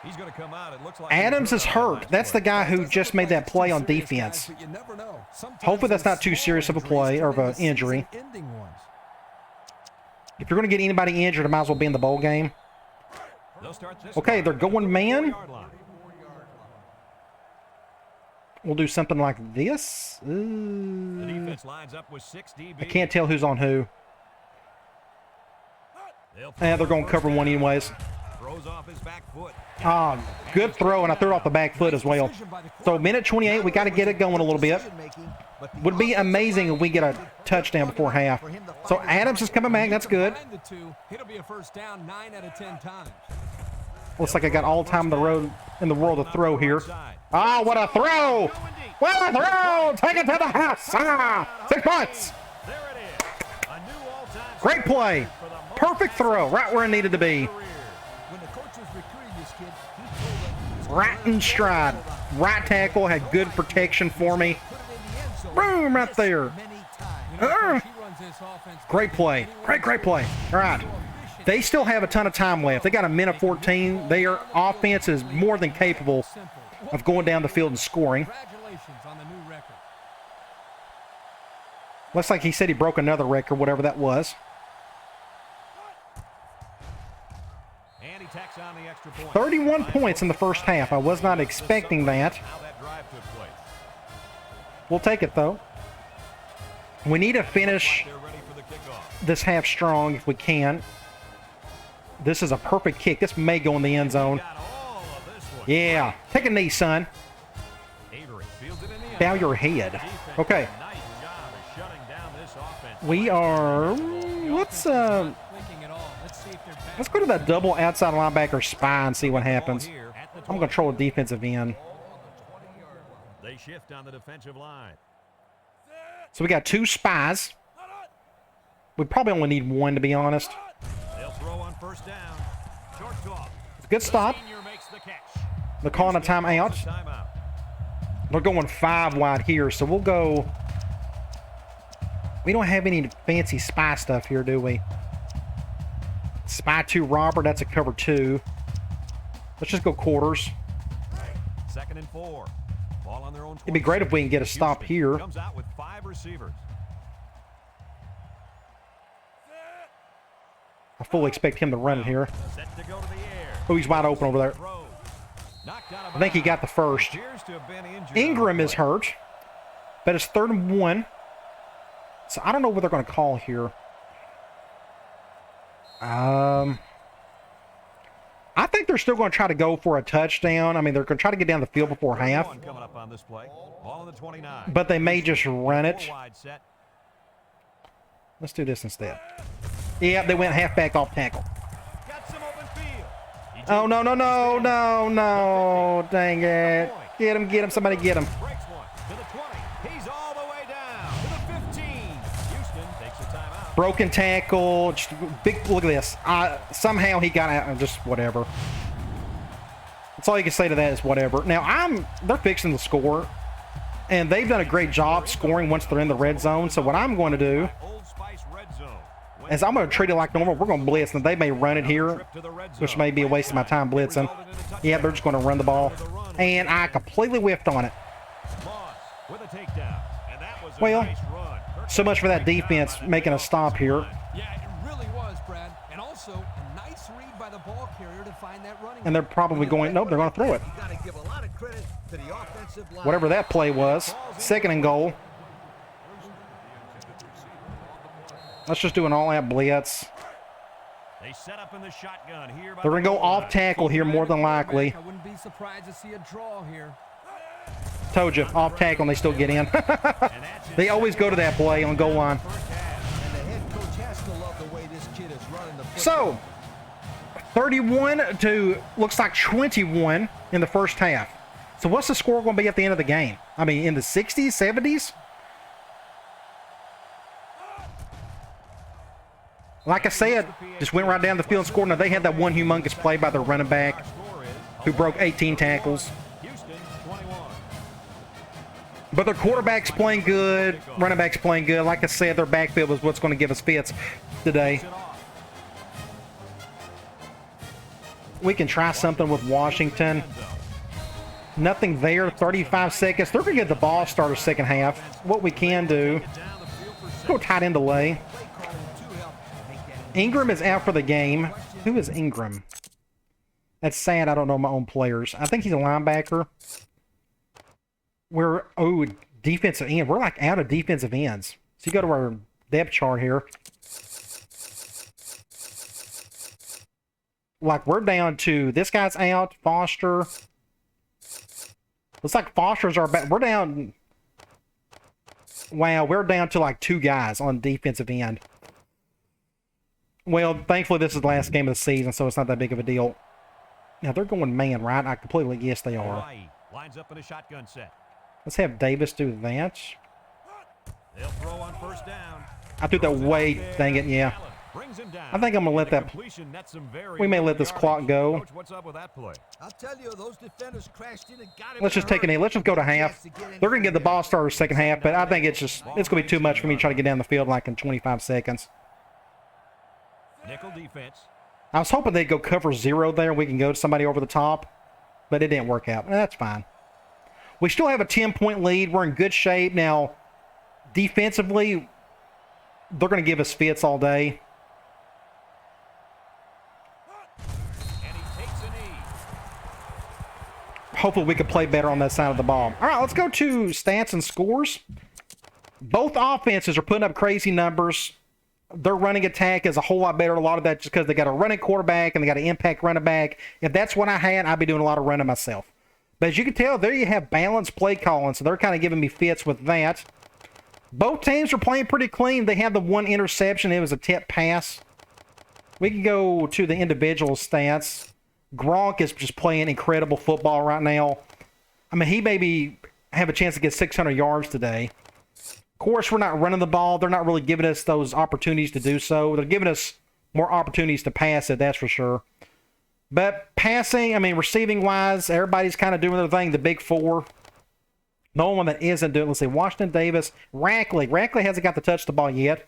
He's going to come out. It looks like Adams is hurt. That's the guy who just made that play on defense. Hopefully that's not too serious of a play or of an injury. If you're going to get anybody injured, it might as well be in the bowl game. Okay, they're going man. We'll do something like this. I can't tell who's on who. They're going to cover one anyways. Ah, good throw, and I threw it off the back foot as well. So minute 28, we got to get it going a little bit. Would be amazing if we get a touchdown before half. So Adams is coming back. That's good. Looks like I got all time in the world to throw here. Ah, what a throw! What a throw! Take it to the house! Ah, 6 points! Great play. Perfect throw. Right where it needed to be. Right in stride. Right tackle had good protection for me. Boom, right there. Great play. Great play. All right. They still have a ton of time left. They got a minute 14. Their offense is more than capable of going down the field and scoring. Looks like he said he broke another record, whatever that was. 31 points in the first half. I was not expecting that. We'll take it, though. We need to finish this half strong if we can. This is a perfect kick. This may go in the end zone. Yeah. Take a knee, son. Bow your head. Okay. We are... Let's go to that double outside linebacker spy and see what happens. I'm going to control a defensive end. They shift on the defensive line. So we got 2 spies. We probably only need 1, to be honest. They'll throw on first down. Short toss. Good stop. They're calling a timeout. They're going 5 wide here, so we'll go... We don't have any fancy spy stuff here, do we? Spy 2 robber, that's a cover 2. Let's just go quarters. 2nd and 4. Ball on their own. It'd be great if we can get a stop here. Comes out with 5 receivers. I fully expect him to run it here. Oh, he's wide open over there. I think he got the first. Ingram is hurt, but it's 3rd and 1. So I don't know what they're going to call here. I think they're still going to try to go for a touchdown. I mean, they're going to try to get down the field before half. But they may just run it. Let's do this instead. Yeah, they went halfback off tackle. Got some open field. Oh, no, no, no, no, no. Dang it. Get him, somebody get him. Breaks one to the 20. He's all the way down to the 15. Houston takes a timeout. Broken tackle. Just big. Look at this. Somehow he got out. Just whatever. That's all you can say to that is whatever. Now, they're fixing the score. And they've done a great job scoring once they're in the red zone. So what I'm going to do is I'm going to treat it like normal. We're going to blitz. And they may run it here, which may be a waste of my time blitzing. Yeah, they're just going to run the ball. And I completely whiffed on it. Well, so much for that defense making a stop here. Yeah, it really was, Brad. And also a nice read by the ball carrier to find that running. And they're probably going, nope, they're going to throw it. You got to give a lot of credit to the offensive line. Whatever that play was. Second and goal. Let's just do an all-out blitz. They set up in the shotgun here. They're going to go off tackle here more than likely. I wouldn't be surprised to see a draw here. Told you, off tackle and they still get in. They always go to that play on goal line. And the head coach has to love the way this kid is running the football. So, 31 to, looks like 21 in the first half. So what's the score going to be at the end of the game? I mean, in the 60s, 70s? Like I said, just went right down the field and scored. Now, they had that one humongous play by their running back who broke 18 tackles. But their quarterback's playing good, running back's playing good. Like I said, their backfield is what's going to give us fits today. We can try something with Washington. Nothing there, 35 seconds. They're going to get the ball starter second half. What we can do, go tight end delay. Ingram is out for the game. Who is Ingram? That's sad I don't know my own players. I think he's a linebacker. Defensive end. We're like out of defensive ends. So you go to our depth chart here. Like we're down to, this guy's out, Foster. Looks like Foster's our back. We're down. Wow, we're down to like 2 guys on defensive end. Well, thankfully this is the last game of the season, so it's not that big of a deal. Now they're going man, right? I completely guess they are. Lines up in a shotgun set. Let's have Davis do that. They'll throw on first down. I threw that way, dang it, yeah. I think I'm going to let that, we may let this clock go. What's up with that play? I'll tell you, those defenders crashed in and got him. Let's just take an knee. Let's just go to half. They're going to get the ball starter second half, but I think it's going to be too much for me to try to get down the field like in 25 seconds. Nickel defense. I was hoping they'd go cover 0 there. We can go to somebody over the top, but it didn't work out. That's fine. We still have a 10-point lead. We're in good shape. Now, defensively, they're going to give us fits all day. And he takes a knee. Hopefully, we could play better on that side of the ball. All right, let's go to stats and scores. Both offenses are putting up crazy numbers. Their running attack is a whole lot better. A lot of that just because they got a running quarterback and they got an impact running back. If that's what I had, I'd be doing a lot of running myself. But as you can tell, there you have balanced play calling, so they're kind of giving me fits with that. Both teams are playing pretty clean. They had the one interception. It was a tip pass. We can go to the individual stats. Gronk is just playing incredible football right now. I mean, he maybe have a chance to get 600 yards today. Of course, we're not running the ball. They're not really giving us those opportunities to do so. They're giving us more opportunities to pass it, that's for sure. But passing, I mean, receiving-wise, everybody's kind of doing their thing, the big 4. No one that isn't doing it. Let's see, Washington Davis, Rackley. Rackley hasn't got to touch the ball yet.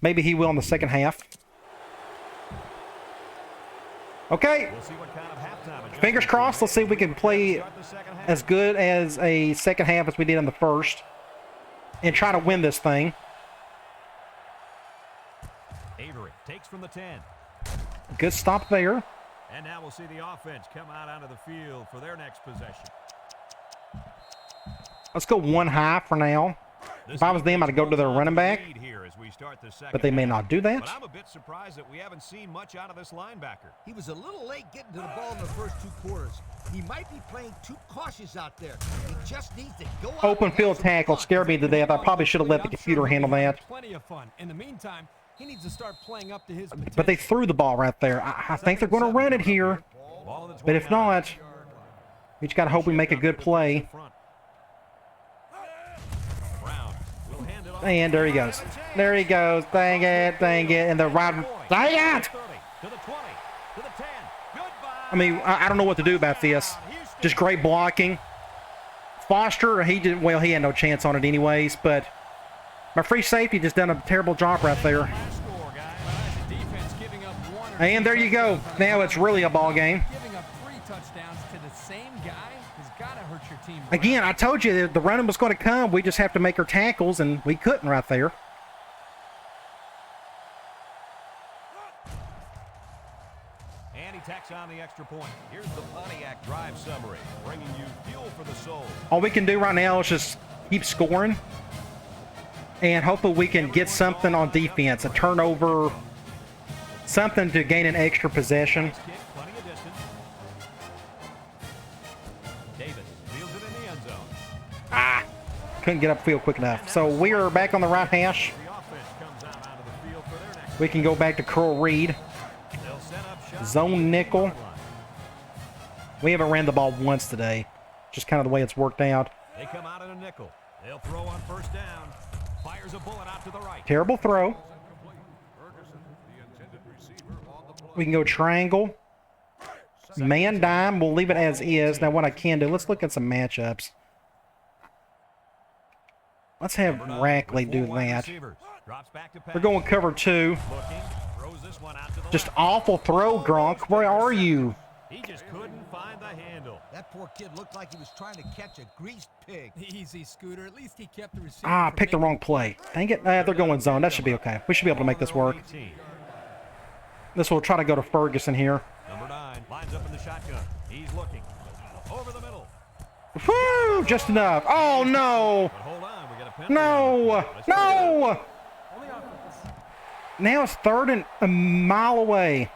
Maybe he will in the second half. Okay. We'll see what kind of halftime. Fingers crossed. Let's see if we can play as good as a second half as we did in the first. And try to win this thing. Avery takes from the 10. Good stop there. And now we'll see the offense come out onto the field for their next possession. Let's go 1 high for now. If I was them, I'd go to their running back. we start the second But they may half. not do that. But I'm a bit surprised that we haven't seen much out of this linebacker. He was a little late getting to the ball in the first 2 quarters. He might be playing too cautious out there. He just needs to go out Open and field have some tackle fun. scared me to death. I probably should have let the computer handle that. Plenty of fun. In the meantime, he needs to start playing up to his potential. But they threw the ball right there. I think they're going to run it here. Ball at the But if 29. not, we just got to hope we make a good play. Brown will hand it off. And there he goes. There he goes. Dang it. Dang it. And the right. Dang it! To the 20, to the 10. Goodbye. I mean, I don't know what to do about this. Just great blocking. Foster, he did well. He had no chance on it anyways. But my free safety just done a terrible job right there. Defense giving up 1 or And there you go. Now it's really a ball game. Giving up 3 touchdowns to the same guy has got to hurt your team. Again, I told you the running was going to come. We just have to make our tackles, and we couldn't right there. And he tacks on the extra point. Here's the Pontiac drive summary, bringing you fuel for the soul. All we can do right now is just keep scoring. And hopefully we can get something on defense. A turnover, something to gain an extra possession. Nice kick, plenty of distance. Davis fields it in the end zone. Couldn't get upfield quick enough. So we are back on the right hash. The offense comes out onto the field for their next. We can go back to Curl Reed. They'll set up shop Zone nickel. We haven't ran the ball once today. Just kind of the way it's worked out. They come out in a nickel. They'll throw on first down. Fires a bullet out to the right. Terrible throw. We can go triangle. Man dime. We'll leave it as is. Now what I can do, let's look at some matchups. Let's have Rackley do that. Drops back to pass. We're going cover 2. Looking, throws this one out to the Just left. awful throw, Gronk. Where are you? He just couldn't find the handle. That poor kid looked like he was trying to catch a greased pig. Easy, Scooter. At least he kept the receiver. Ah, I from picked the making- wrong play. Dang it. They're going zone. That should be okay. We should be able to make this work. 18. This will try to go to Ferguson here. Number 9 lines up in the shotgun. He's looking. Over the middle. Woo! Just enough. Oh, no. But hold on, we got a penalty. No. No. Now it's 3rd and a mile away.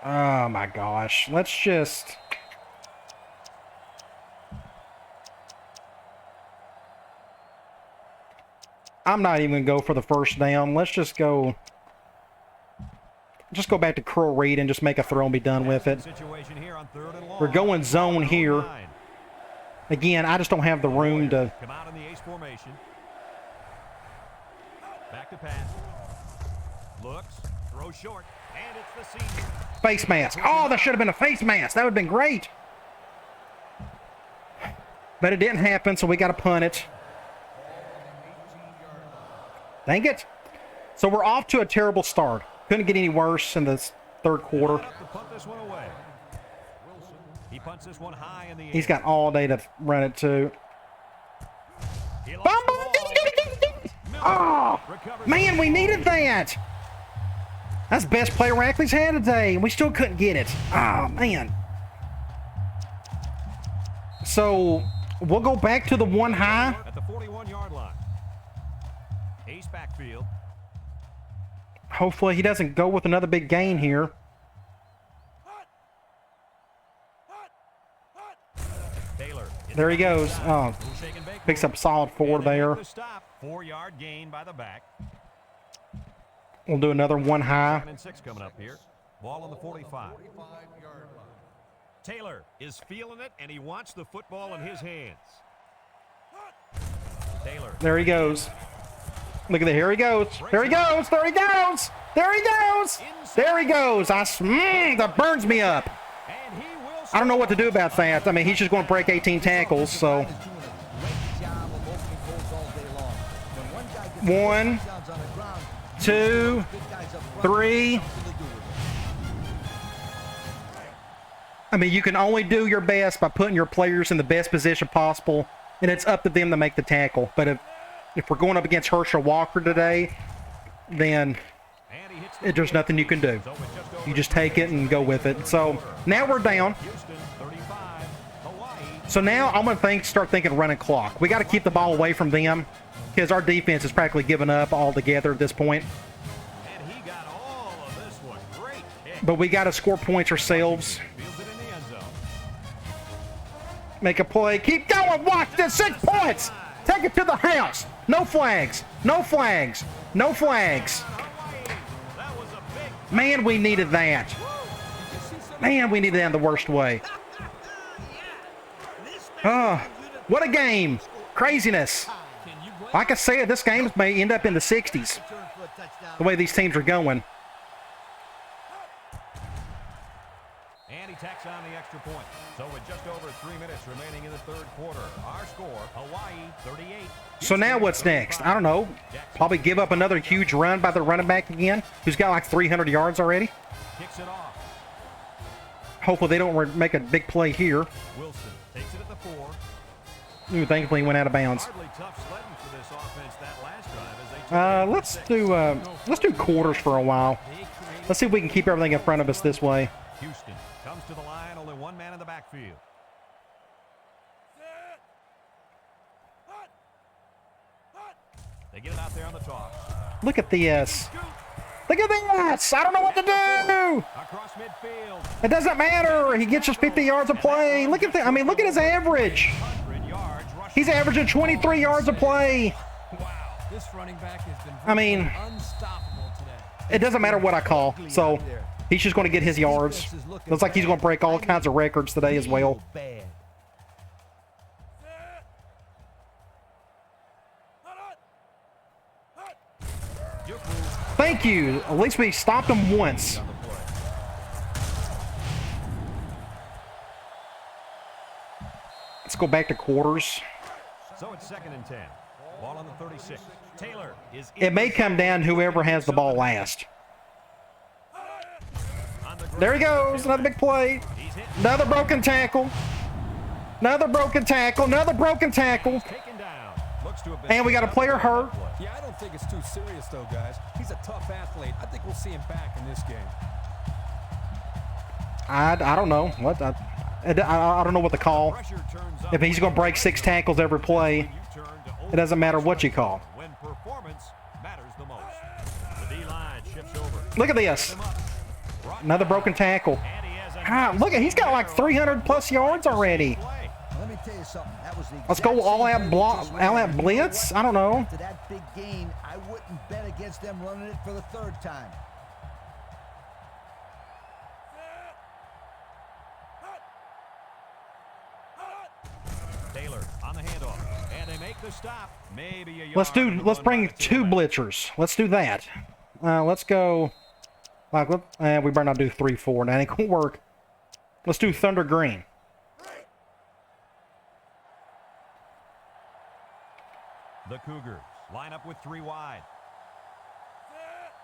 Oh, my gosh. Let's just... I'm not even going to go for the first down. Let's just go... Just go back to Curl Reed and just make a throw and be done with it. Situation here on 3rd and long. We're going zone here. Again, I just don't have the room to... Come out in the ace formation. Back to pass. Looks, throws short, and it's the senior. Face mask. Oh, that should have been a face mask. That would have been great. But it didn't happen, so we got to punt it. Dang it. So we're off to a terrible start. Couldn't get any worse in the 3rd quarter. To punt this one away. He punts this one high in the air. He's got all day to run it too. He lost the ball. Oh, man, we needed that. That's the best player Rackley's had today, and we still couldn't get it. Oh, man. So we'll go back to the 1 high. At the 41-yard line. Ace backfield. Hopefully he doesn't go with another big gain here. Taylor. There he goes. Oh, picks up solid 4 there. 4-yard gain by the back. We'll do another 1 high. 2nd and 6 coming up here. Ball on the 45. Taylor is feeling it, and he wants the football in his hands. Taylor. There he goes. Look at that. Here he goes. There he goes. There he goes. There he goes. There he goes. That burns me up. And he will I don't know what to do about that. I mean, he's just going to break 18 tackles, so. 1, 2, 3. I mean, you can only do your best by putting your players in the best position possible, and it's up to them to make the tackle. But if we're going up against Herschel Walker today, then there's nothing you can do. You just take it and go with it. So now we're down. Houston 35, Hawaii So now I'm going to start thinking running clock. We got to keep the ball away from them because our defense is practically given up altogether at this point. And he got all of this one. Great hit. But we got to score points ourselves. Fields it in the end zone. Make a play. Keep going. Watch this. 6 points. Take it to the house. No flags. No flags. No flags. That was a big Man, we needed that. Man, we needed that in the worst way. Oh, what a game. Craziness. Like I said, this game may end up in the 60s. The way these teams are going. And he tacks on the extra point. So with just over 3 minutes remaining in the third quarter, our score, Hawaii 38. So now what's next? I don't know. Probably give up another huge run by the running back again, who's got like 300 yards already. Kicks it off. Hopefully they don't make a big play here. Wilson takes it at the 4. Ooh, thankfully he went out of bounds. Hardly tough sledding for this offense that last drive as they Let's do quarters for a while. Let's see if we can keep everything in front of us this way. Houston comes to the line, only one man in the backfield. They get it out there on the toss. Look at this. Look at this. I don't know what to do. Across midfield. It doesn't matter. He gets us 50 yards of play. Look at that. I mean, look at his average. 100 yards rushing. He's averaging 23 yards of play. Wow, this running back has been I mean, unstoppable today. it doesn't matter what I call. So he's just going to get his yards. Looks like he's going to break all kinds of records today as well. Bad. Thank you. At least we stopped him once. Let's go back to quarters. So it's 2nd and 10. Ball on the 36. Taylor is It may come down whoever has the ball last. There he goes. Another big play. Another broken tackle. Another broken tackle. Another broken tackle. taken down. Looks to have been And we got a player hurt. Yeah, I don't think it's too serious, though, guys. He's a tough athlete. I think we'll see him back in this game. I don't know. What? I don't know what to call. Pressure turns up. If he's going to break 6 tackles every play, it doesn't matter what you call. When performance matters the most. The D-line shifts over. Look at this. Another broken tackle. And he has a Ah, look at, he's got like 300 plus yards already. play. Let me tell you something. That was the Let's go exact all same out play block, just all ran out right blitz. I don't know. after that big gain. I wouldn't bet against them running it for the 3rd time. Taylor on the handoff. And they make the stop. Maybe a yard Let's on the run bring by the 2 tailback. blitzers. Let's do that. Let's go. Like, we better not do 3-4. That ain't gonna work. Let's do Thunder Green. The Cougars line up with 3 wide.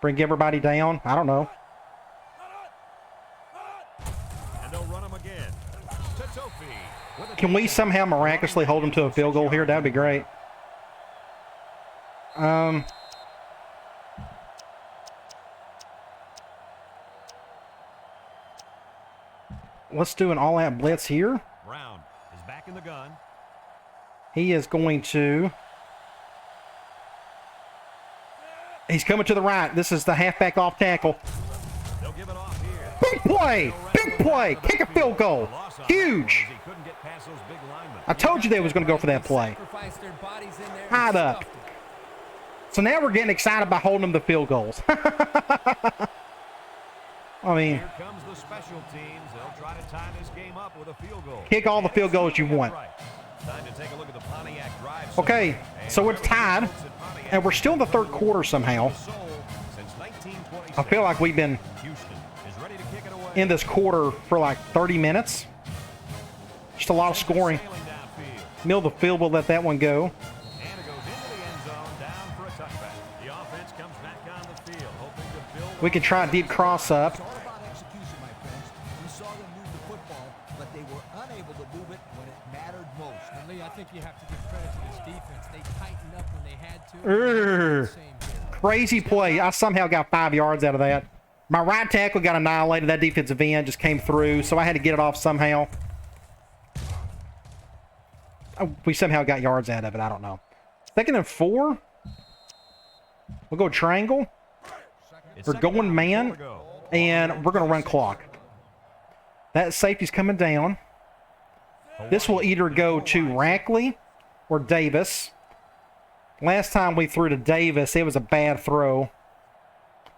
Bring everybody down. I don't know. And they'll run them again. To Tofi. With a Can we somehow miraculously hold them to a field goal here? That'd be great. Let's do an all-out blitz here. Brown is back in the gun. He is going to... He's coming to the right. This is the halfback off tackle. They'll give it off here. Big play! Big play! Kick a field goal! Huge! He couldn't get past those big linemen. I told you they was going to go for that play. Sacrifice their bodies in there and Tied up. stuffed them. So now we're getting excited by holding them to field goals. I mean, Here comes the special teams. They'll try to tie this game up with a field goal. kick all the field goals you want. Right. Time to take a look at the Pontiac drive. Okay, so it's tied, and we're still in the 3rd quarter somehow. Since 1926. I feel like we've been Houston is ready to kick it away. in this quarter for like 30 minutes. Just a lot of scoring. Sailing downfield. Middle of the field will let that one go. And it goes into the end zone, down for a touchback. The offense comes back on the field, hoping to build. We can try a deep cross up. It's all about execution, my friends. We saw them move the football, but they were unable to move it when it mattered most. And Lee, I think you have to give credit to this defense. They tightened up when they had to. Urgh. Same here. Crazy play. I somehow got 5 yards out of that. My right tackle got annihilated. That defensive end just came through, so I had to get it off somehow. we somehow got yards out of it. I don't know. 2nd and 4. We'll go triangle. We're going man, and we're going to run clock. That safety's coming down. This will either go to Rackley or Davis. Last time we threw to Davis, it was a bad throw.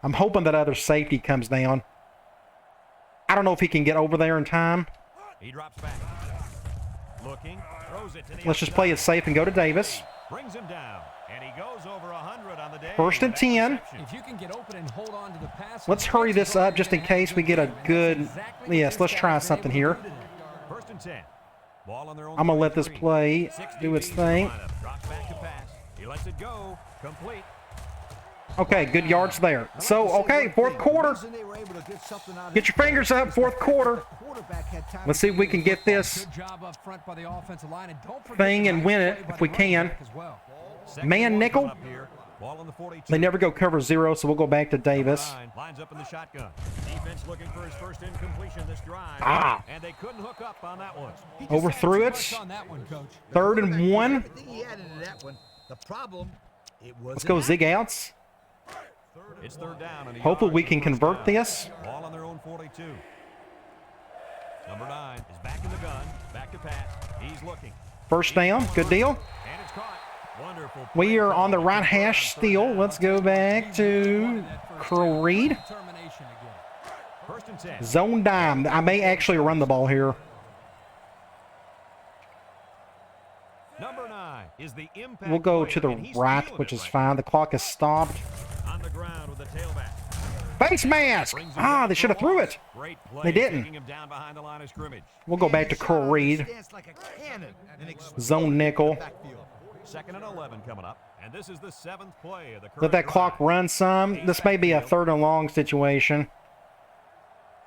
I'm hoping that other safety comes down. I don't know if he can get over there in time. He drops back. Looking, throws it to the Let's just play it safe and go to Davis. brings him down, and he goes over 100 on the day. 1st and 10. If you can get open and hold on to the pass, Let's hurry this up just in case we get a good... Yes, let's try something here. 1st and 10. Ball on their own. I'm going to let this play do its thing. Drops back to pass. He lets it go. Complete. Okay, good yards there. So, okay, 4th quarter. Get your fingers up, 4th quarter. Let's see if we can get this good job up front by the offensive line, and don't forget thing the and nice win play it by if the we running can. back as well. Man nickel. Ball on the 42. They never go cover 0, so we'll go back to Davis. Lines up in the shotgun. Defense looking for his first incompletion this drive. And they couldn't hook up on that one. Overthrew it. On that one, Coach. 3rd and 1. Everything he added to that one. The problem, it was. Let's go zig outs. It's 3rd down. And Hopefully we can convert this. Ball on their own 42. Number 9 is back in the gun. Back to pass. He's looking. 1st down. Good deal. And it's caught. Wonderful. We are on the right hash still. Let's go back to Curl Reed. Termination again. 1st and 10. Zone dime. I may actually run the ball here. Number 9 is the impact. We'll go to the player, and he's right, feeling which it is right fine. The clock is stopped. on the ground with the tailback. Face mask. Ah, they should have threw it. Great play, They didn't. taking him down behind the line of scrimmage. We'll go back to Curl Reed. Zone nickel. 2nd and 11 coming up. And this is the 7th play of the Let that clock run some. This may be a 3rd and long situation.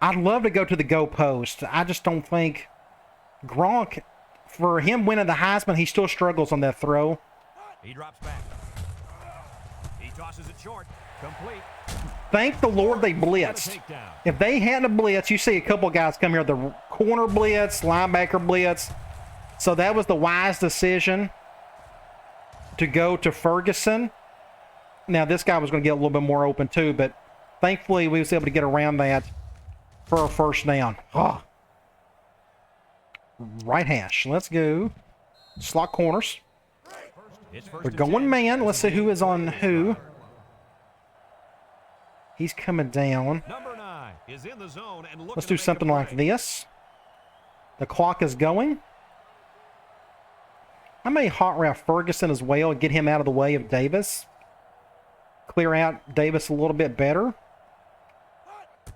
I'd love to go to the go post. I just don't think Gronk, for him winning the Heisman, he still struggles on that throw. He drops back. He tosses it short. Complete. Thank the Lord they blitzed. If they hadn't a blitz, you see a couple guys come here, the corner blitz, linebacker blitz. So that was the wise decision to go to Ferguson. Now, this guy was going to get a little bit more open too, but thankfully we was able to get around that for a 1st down. Oh. Right hash. Let's go. Slot corners. We're going man. Let's see who is on who. He's coming down. Number 9 is in the zone and Let's do something like this. The clock is going. I may hot route Ferguson as well and get him out of the way of Davis. Clear out Davis a little bit better.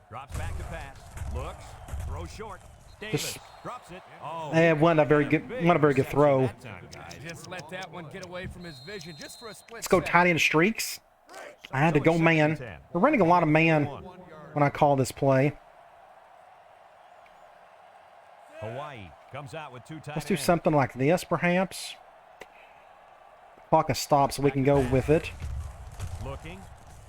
Drops back to pass. Looks. Throw short. Davis drops it. Oh, It wasn't a very good throw. Just let that one get away from his vision just for a split Let's go second. tight end streaks. I had to go man. We're running a lot of man when I call this play. Hawaii comes out with 2 tight Let's do ends. something like this, perhaps. Clock is stopped, so we can go with it. Looking.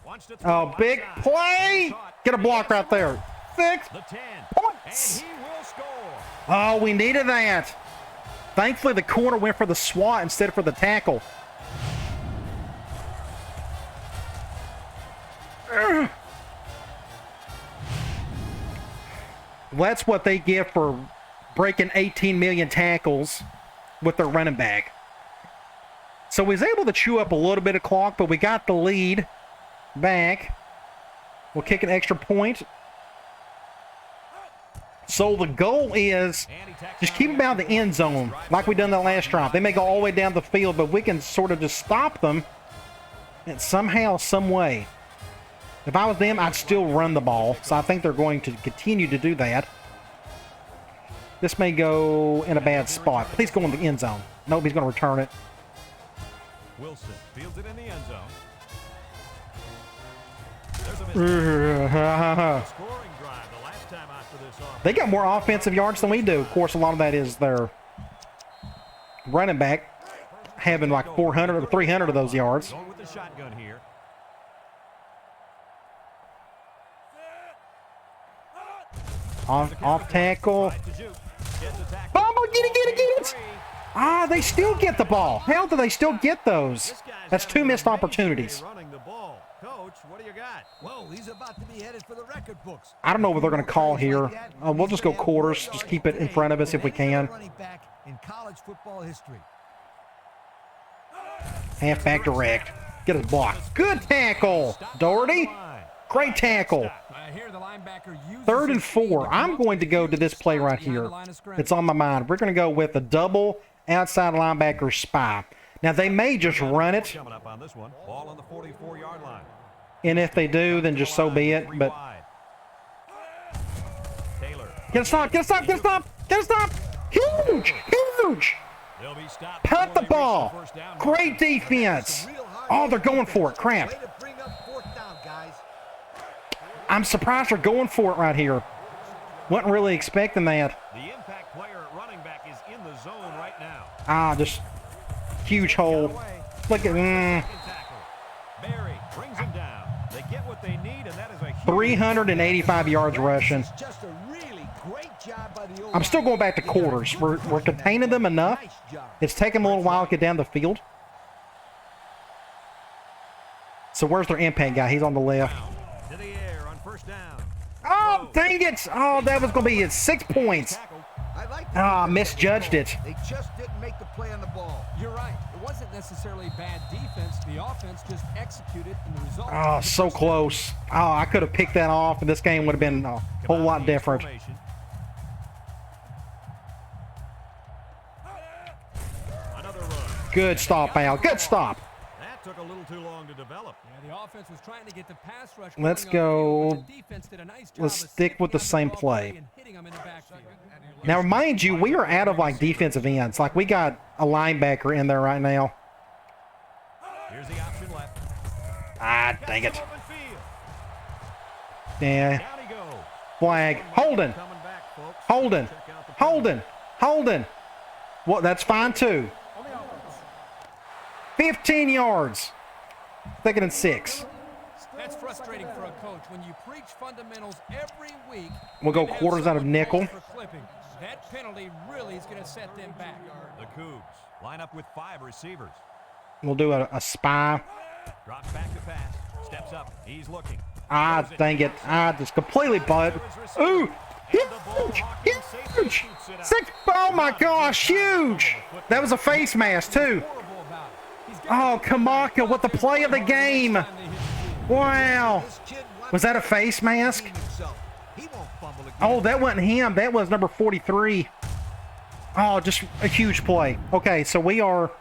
Wants to throw Oh, big outside. play! Get a block right there. 6 The 10. points. And he will score. Oh, we needed that. Thankfully, the corner went for the swat instead of for the tackle. Ugh. That's what they get for breaking 18 million tackles with their running back. So we was able to chew up a little bit of clock, but we got the lead back. We'll kick an extra point. So the goal is just keep them out of the end zone like we done that last drive. They may go all the way down the field, but we can sort of just stop them in somehow, some way. If I was them, I'd still run the ball. So I think they're going to continue to do that. This may go in a bad spot. Please go in the end zone. Nope, he's going to return it. Wilson fields it in the end zone. There's a scoring drive the last time after this off. They got more offensive yards than we do. Of course, a lot of that is their running back having like 400 or 300 of those yards. Going with the shotgun here. Off tackle. Right to Juke. Gets a tackle. Bumble, get it, get it, get it! Ah, they still get the ball. How do they still get those? This guy's That's having 2 missed an amazing opportunities. day running the ball. Coach, what do you got? Whoa, he's about to be headed for the record books. I don't know what they're going to call here. We'll just go quarters. Just keep it in front of us if we can. Running back in college football history. Halfback direct. Get his block. Good tackle, Doherty. Great tackle. Here the linebacker uses 3rd and his speed 4. to I'm going to go to this play right here. It's on my mind. We're going to go with a double outside linebacker spy. Now, they may just run it, Coming up on this one, ball on the 44-yard line. and if they do, then just so be it. But Taylor. get a stop, get a stop, get a stop, get a stop. Huge, huge. They'll be stopped Punt the before they reach ball. first down. Great defense. Oh, they're going for it. Crap. Way to bring up 4th down, guys. I'm surprised they're going for it right here. Wasn't really expecting that. The impact player at running back is in the zone right now. Ah, just huge hole. Look at Second tackle. Barry brings him down. They get what they need, and that is a huge 385 yards rushing. This is just a really great job by the I'm still going back to quarters. We're containing them enough. Nice job. It's taking them a little while to get down the field. So where's their impact guy? He's on the left. to the air on first down. Oh, dang it. Oh, that was going to be it. 6 points. Tackle. I like Ah, misjudged it. They just didn't make the play on the ball. You're right. It wasn't necessarily bad defense. The offense just executed, and the result. Oh, was a so first down. close. Oh, I could have picked that off, and this game would have been a whole lot Command different. formation. Another run. Good stop, Al. Good stop. That took a little too long to develop. Yeah, the offense was trying to get the pass rush. Let's going on the field, go- but the defense did a nice job let's of stick with the safetying same ball play. and hitting 'em in the backfield. Now, mind you, we are out of, like, defensive ends. Like, we got a linebacker in there right now. Here's the option left. Ah, dang it. Got some open field. Yeah. Down he goes. Flag. Holden. Coming back, folks. Holden. Check out the play. Holden. Holden. Well, that's fine, too. 15 yards. 2nd and 6. That's frustrating for a coach when you preach fundamentals every week. We'll go and have quarters out of someone nickel. called for clipping. That penalty really is going to set them back. The Cougs line up with 5 receivers. We'll do a spy. Drops back to pass. Steps up. He's looking. Ah, dang it. Ah, just completely butt. Ooh. Huge. Huge. 6. Oh, my gosh. Huge. That was a face mask, too. Horrible about it. He's got Oh, Kamaka with the play of the game. time to hit the field. Wow. This kid wants Was that a to face mask? redeem himself. He won't fumble again. Oh, that wasn't him. That was number 43. Oh, just a huge play. Okay, so we are...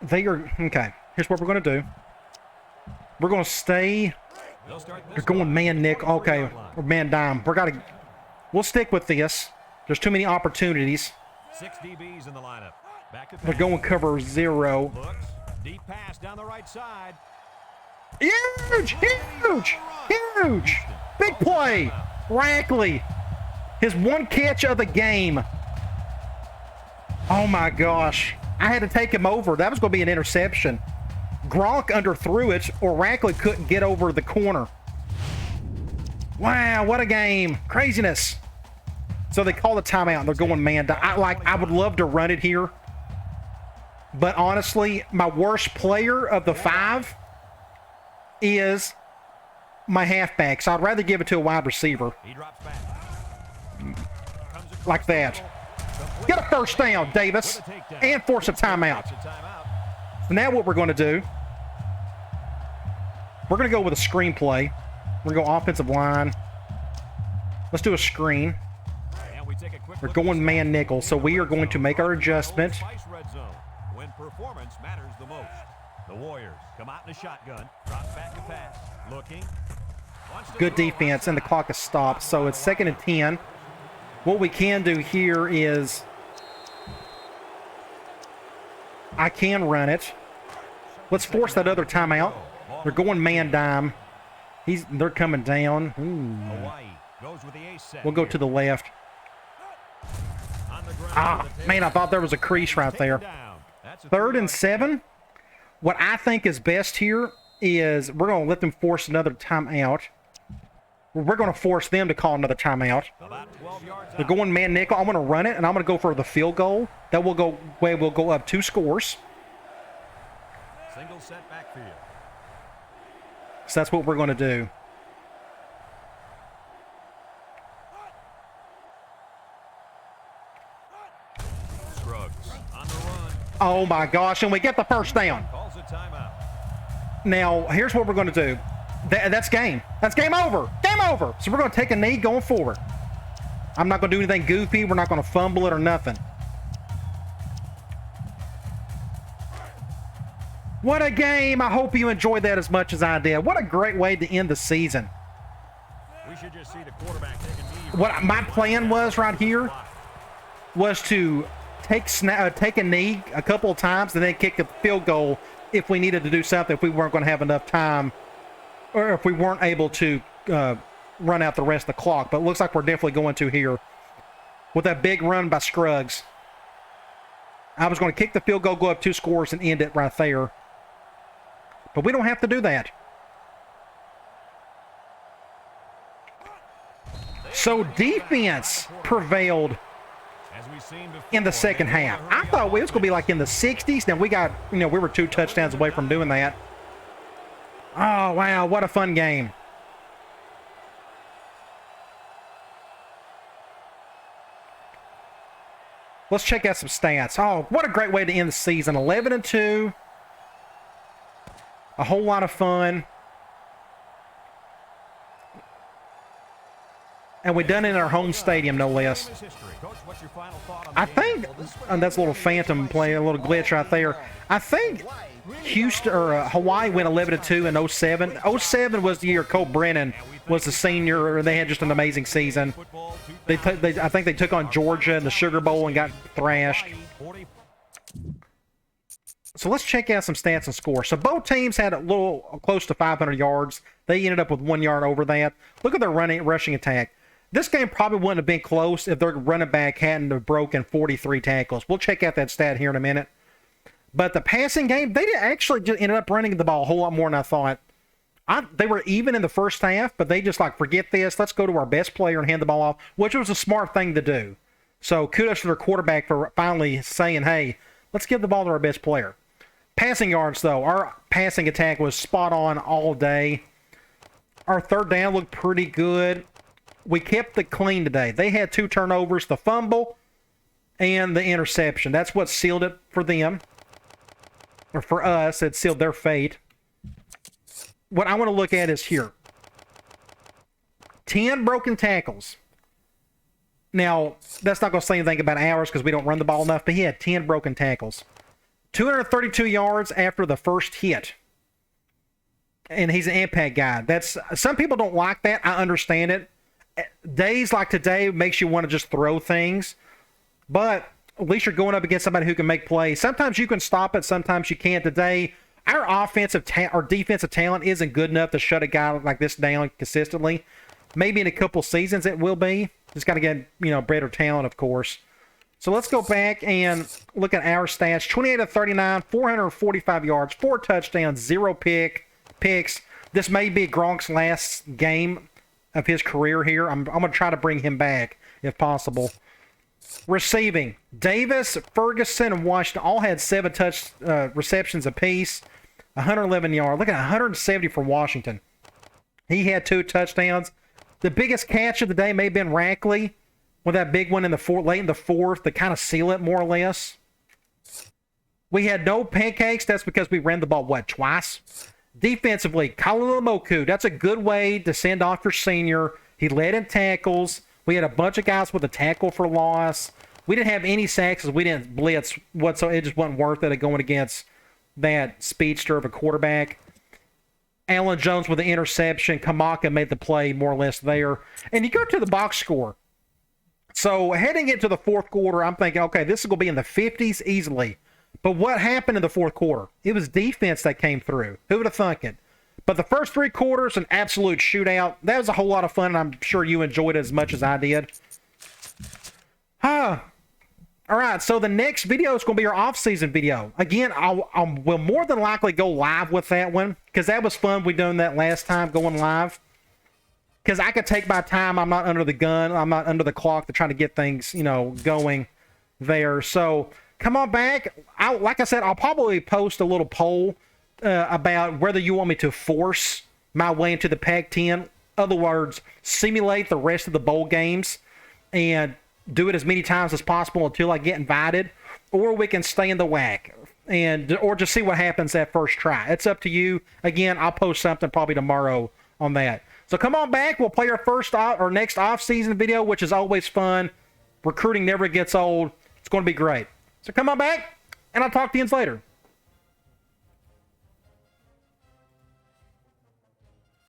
They are... Okay, here's what we're going to do. We're going to stay... They'll start this They're going drive man nick. on the Okay, 4-yard line. or man dime. We'll stick with this. There's too many opportunities. 6 DBs in the lineup. Back to They're pass. going cover 0. Looks. Deep pass down the right side. Huge! Huge! Huge! Big play! Rackley. His one catch of the game. Oh my gosh. I had to take him over. That was going to be an interception. Gronk underthrew it, or Rackley couldn't get over the corner. Wow, what a game. Craziness. So they call the timeout and they're going man down. I would love to run it here. But honestly, my worst player of the 5 is my halfback. So I'd rather give it to a wide receiver He drops back. Comes across like the that. middle. Get a first down, Davis, and force a timeout. It's a timeout. So now what we're going to do, we're going to go with a screenplay. We're going to go offensive line. Let's do a screen. And we take a quick We're look at going the man stats. nickel, so we are going to make our adjustment. Spice red zone, when performance matters the most. The Warriors come out in a shotgun, drops back to pass, looking. Wants to Good throw defense, and the outside. clock is stopped, so it's 2nd and 10. What we can do here is I can run it. Let's force that other timeout. They're going man dime. They're coming down. Ooh. Hawaii goes with the ace set We'll go here. to the left. On the ground Ah, with the man, I thought there was a crease right there. down. That's a 3rd and 3-yard 7. What I think is best here is we're going to let them force another timeout. We're going to force them to call another timeout. About 12 yards They're out. going man nickel. I'm going to run it, and I'm going to go for the field goal. That will go way. We'll go up 2 scores. Single set backfield. So that's what we're going to do. Scruggs on the run. Oh my gosh, and we get the first down. Calls a timeout. Now, here's what we're going to do. That's game. That's game over. Game over. So we're going to take a knee going forward. I'm not going to do anything goofy. We're not going to fumble it or nothing. What a game. I hope you enjoyed that as much as I did. What a great way to end the season. We should just see the quarterback take a knee. What my plan was right here was to take a knee a couple of times and then kick a field goal if we needed to do something, if we weren't going to have enough time, or if we weren't able to run out the rest of the clock. But it looks like we're definitely going to here with that big run by Scruggs. I was going to kick the field goal, go up 2 scores, and end it right there. But we don't have to do that. So defense prevailed in the second half. I thought it was going to be like in the 60s. Now we were 2 touchdowns away from doing that. Oh, wow, what a fun game. Let's check out some stats. Oh, what a great way to end the season. 11-2. A whole lot of fun. And we done it in our home stadium, no less. I think that's a little phantom play, a little glitch right there. I think Houston or Hawaii went 11-2 in 07. 07 was the year Cole Brennan was the senior. They had just an amazing season. I think they took on Georgia in the Sugar Bowl and got thrashed. So let's check out some stats and scores. So both teams had a little close to 500 yards. They ended up with 1 yard over that. Look at their rushing attack. This game probably wouldn't have been close if their running back hadn't have broken 43 tackles. We'll check out that stat here in a minute. But the passing game, they actually just ended up running the ball a whole lot more than I thought. They were even in the first half, but they just like, forget this. Let's go to our best player and hand the ball off, which was a smart thing to do. So kudos to their quarterback for finally saying, hey, let's give the ball to our best player. Passing yards, though, our passing attack was spot on all day. Our third down looked pretty good. We kept it clean today. They had 2 turnovers, the fumble and the interception. That's what sealed it for them. Or for us, it sealed their fate. What I want to look at is here. 10 broken tackles. Now, that's not going to say anything about ours because we don't run the ball enough, but he had 10 broken tackles. 232 yards after the first hit. And he's an impact guy. Some people don't like that. I understand it. Days like today makes you want to just throw things. But at least you're going up against somebody who can make plays. Sometimes you can stop it. Sometimes you can't. Today, our defensive talent isn't good enough to shut a guy like this down consistently. Maybe in a couple seasons it will be. Just got to get, better talent, of course. So let's go back and look at our stats. 28 of 39, 445 yards, 4 touchdowns, 0 picks. This may be Gronk's last game of his career here. I'm going to try to bring him back if possible. Receiving, Davis, Ferguson, and Washington all had 7 receptions apiece, 111 yards. Look at 170 for Washington. He had 2 touchdowns. The biggest catch of the day may have been Rackley with that big one in the late in the fourth to kind of seal it more or less. We had no pancakes. That's because we ran the ball, twice? Defensively, Kalalamoku, that's a good way to send off your senior. He led in tackles. We had a bunch of guys with a tackle for loss. We didn't have any sacks because we didn't blitz whatsoever. It just wasn't worth it going against that speedster of a quarterback. Allen Jones with the interception. Kamaka made the play more or less there. And you go to the box score. So heading into the fourth quarter, I'm thinking, okay, this is going to be in the 50s easily. But what happened in the fourth quarter? It was defense that came through. Who would have thunk it? But the first 3 quarters, an absolute shootout. That was a whole lot of fun, and I'm sure you enjoyed it as much as I did. All right, so the next video is going to be our off-season video. Again, I will more than likely go live with that one because that was fun. We done that last time, going live. because I could take my time. I'm not under the gun. I'm not under the clock to try to get things, going there. So come on back. Like I said, I'll probably post a little poll about whether you want me to force my way into the Pac-10. In other words, simulate the rest of the bowl games and do it as many times as possible until I get invited, or we can stay in the WAC or just see what happens that first try. It's up to you. Again, I'll post something probably tomorrow on that. So come on back. We'll play our next off-season video, which is always fun. Recruiting never gets old. It's going to be great. So come on back, and I'll talk to you later.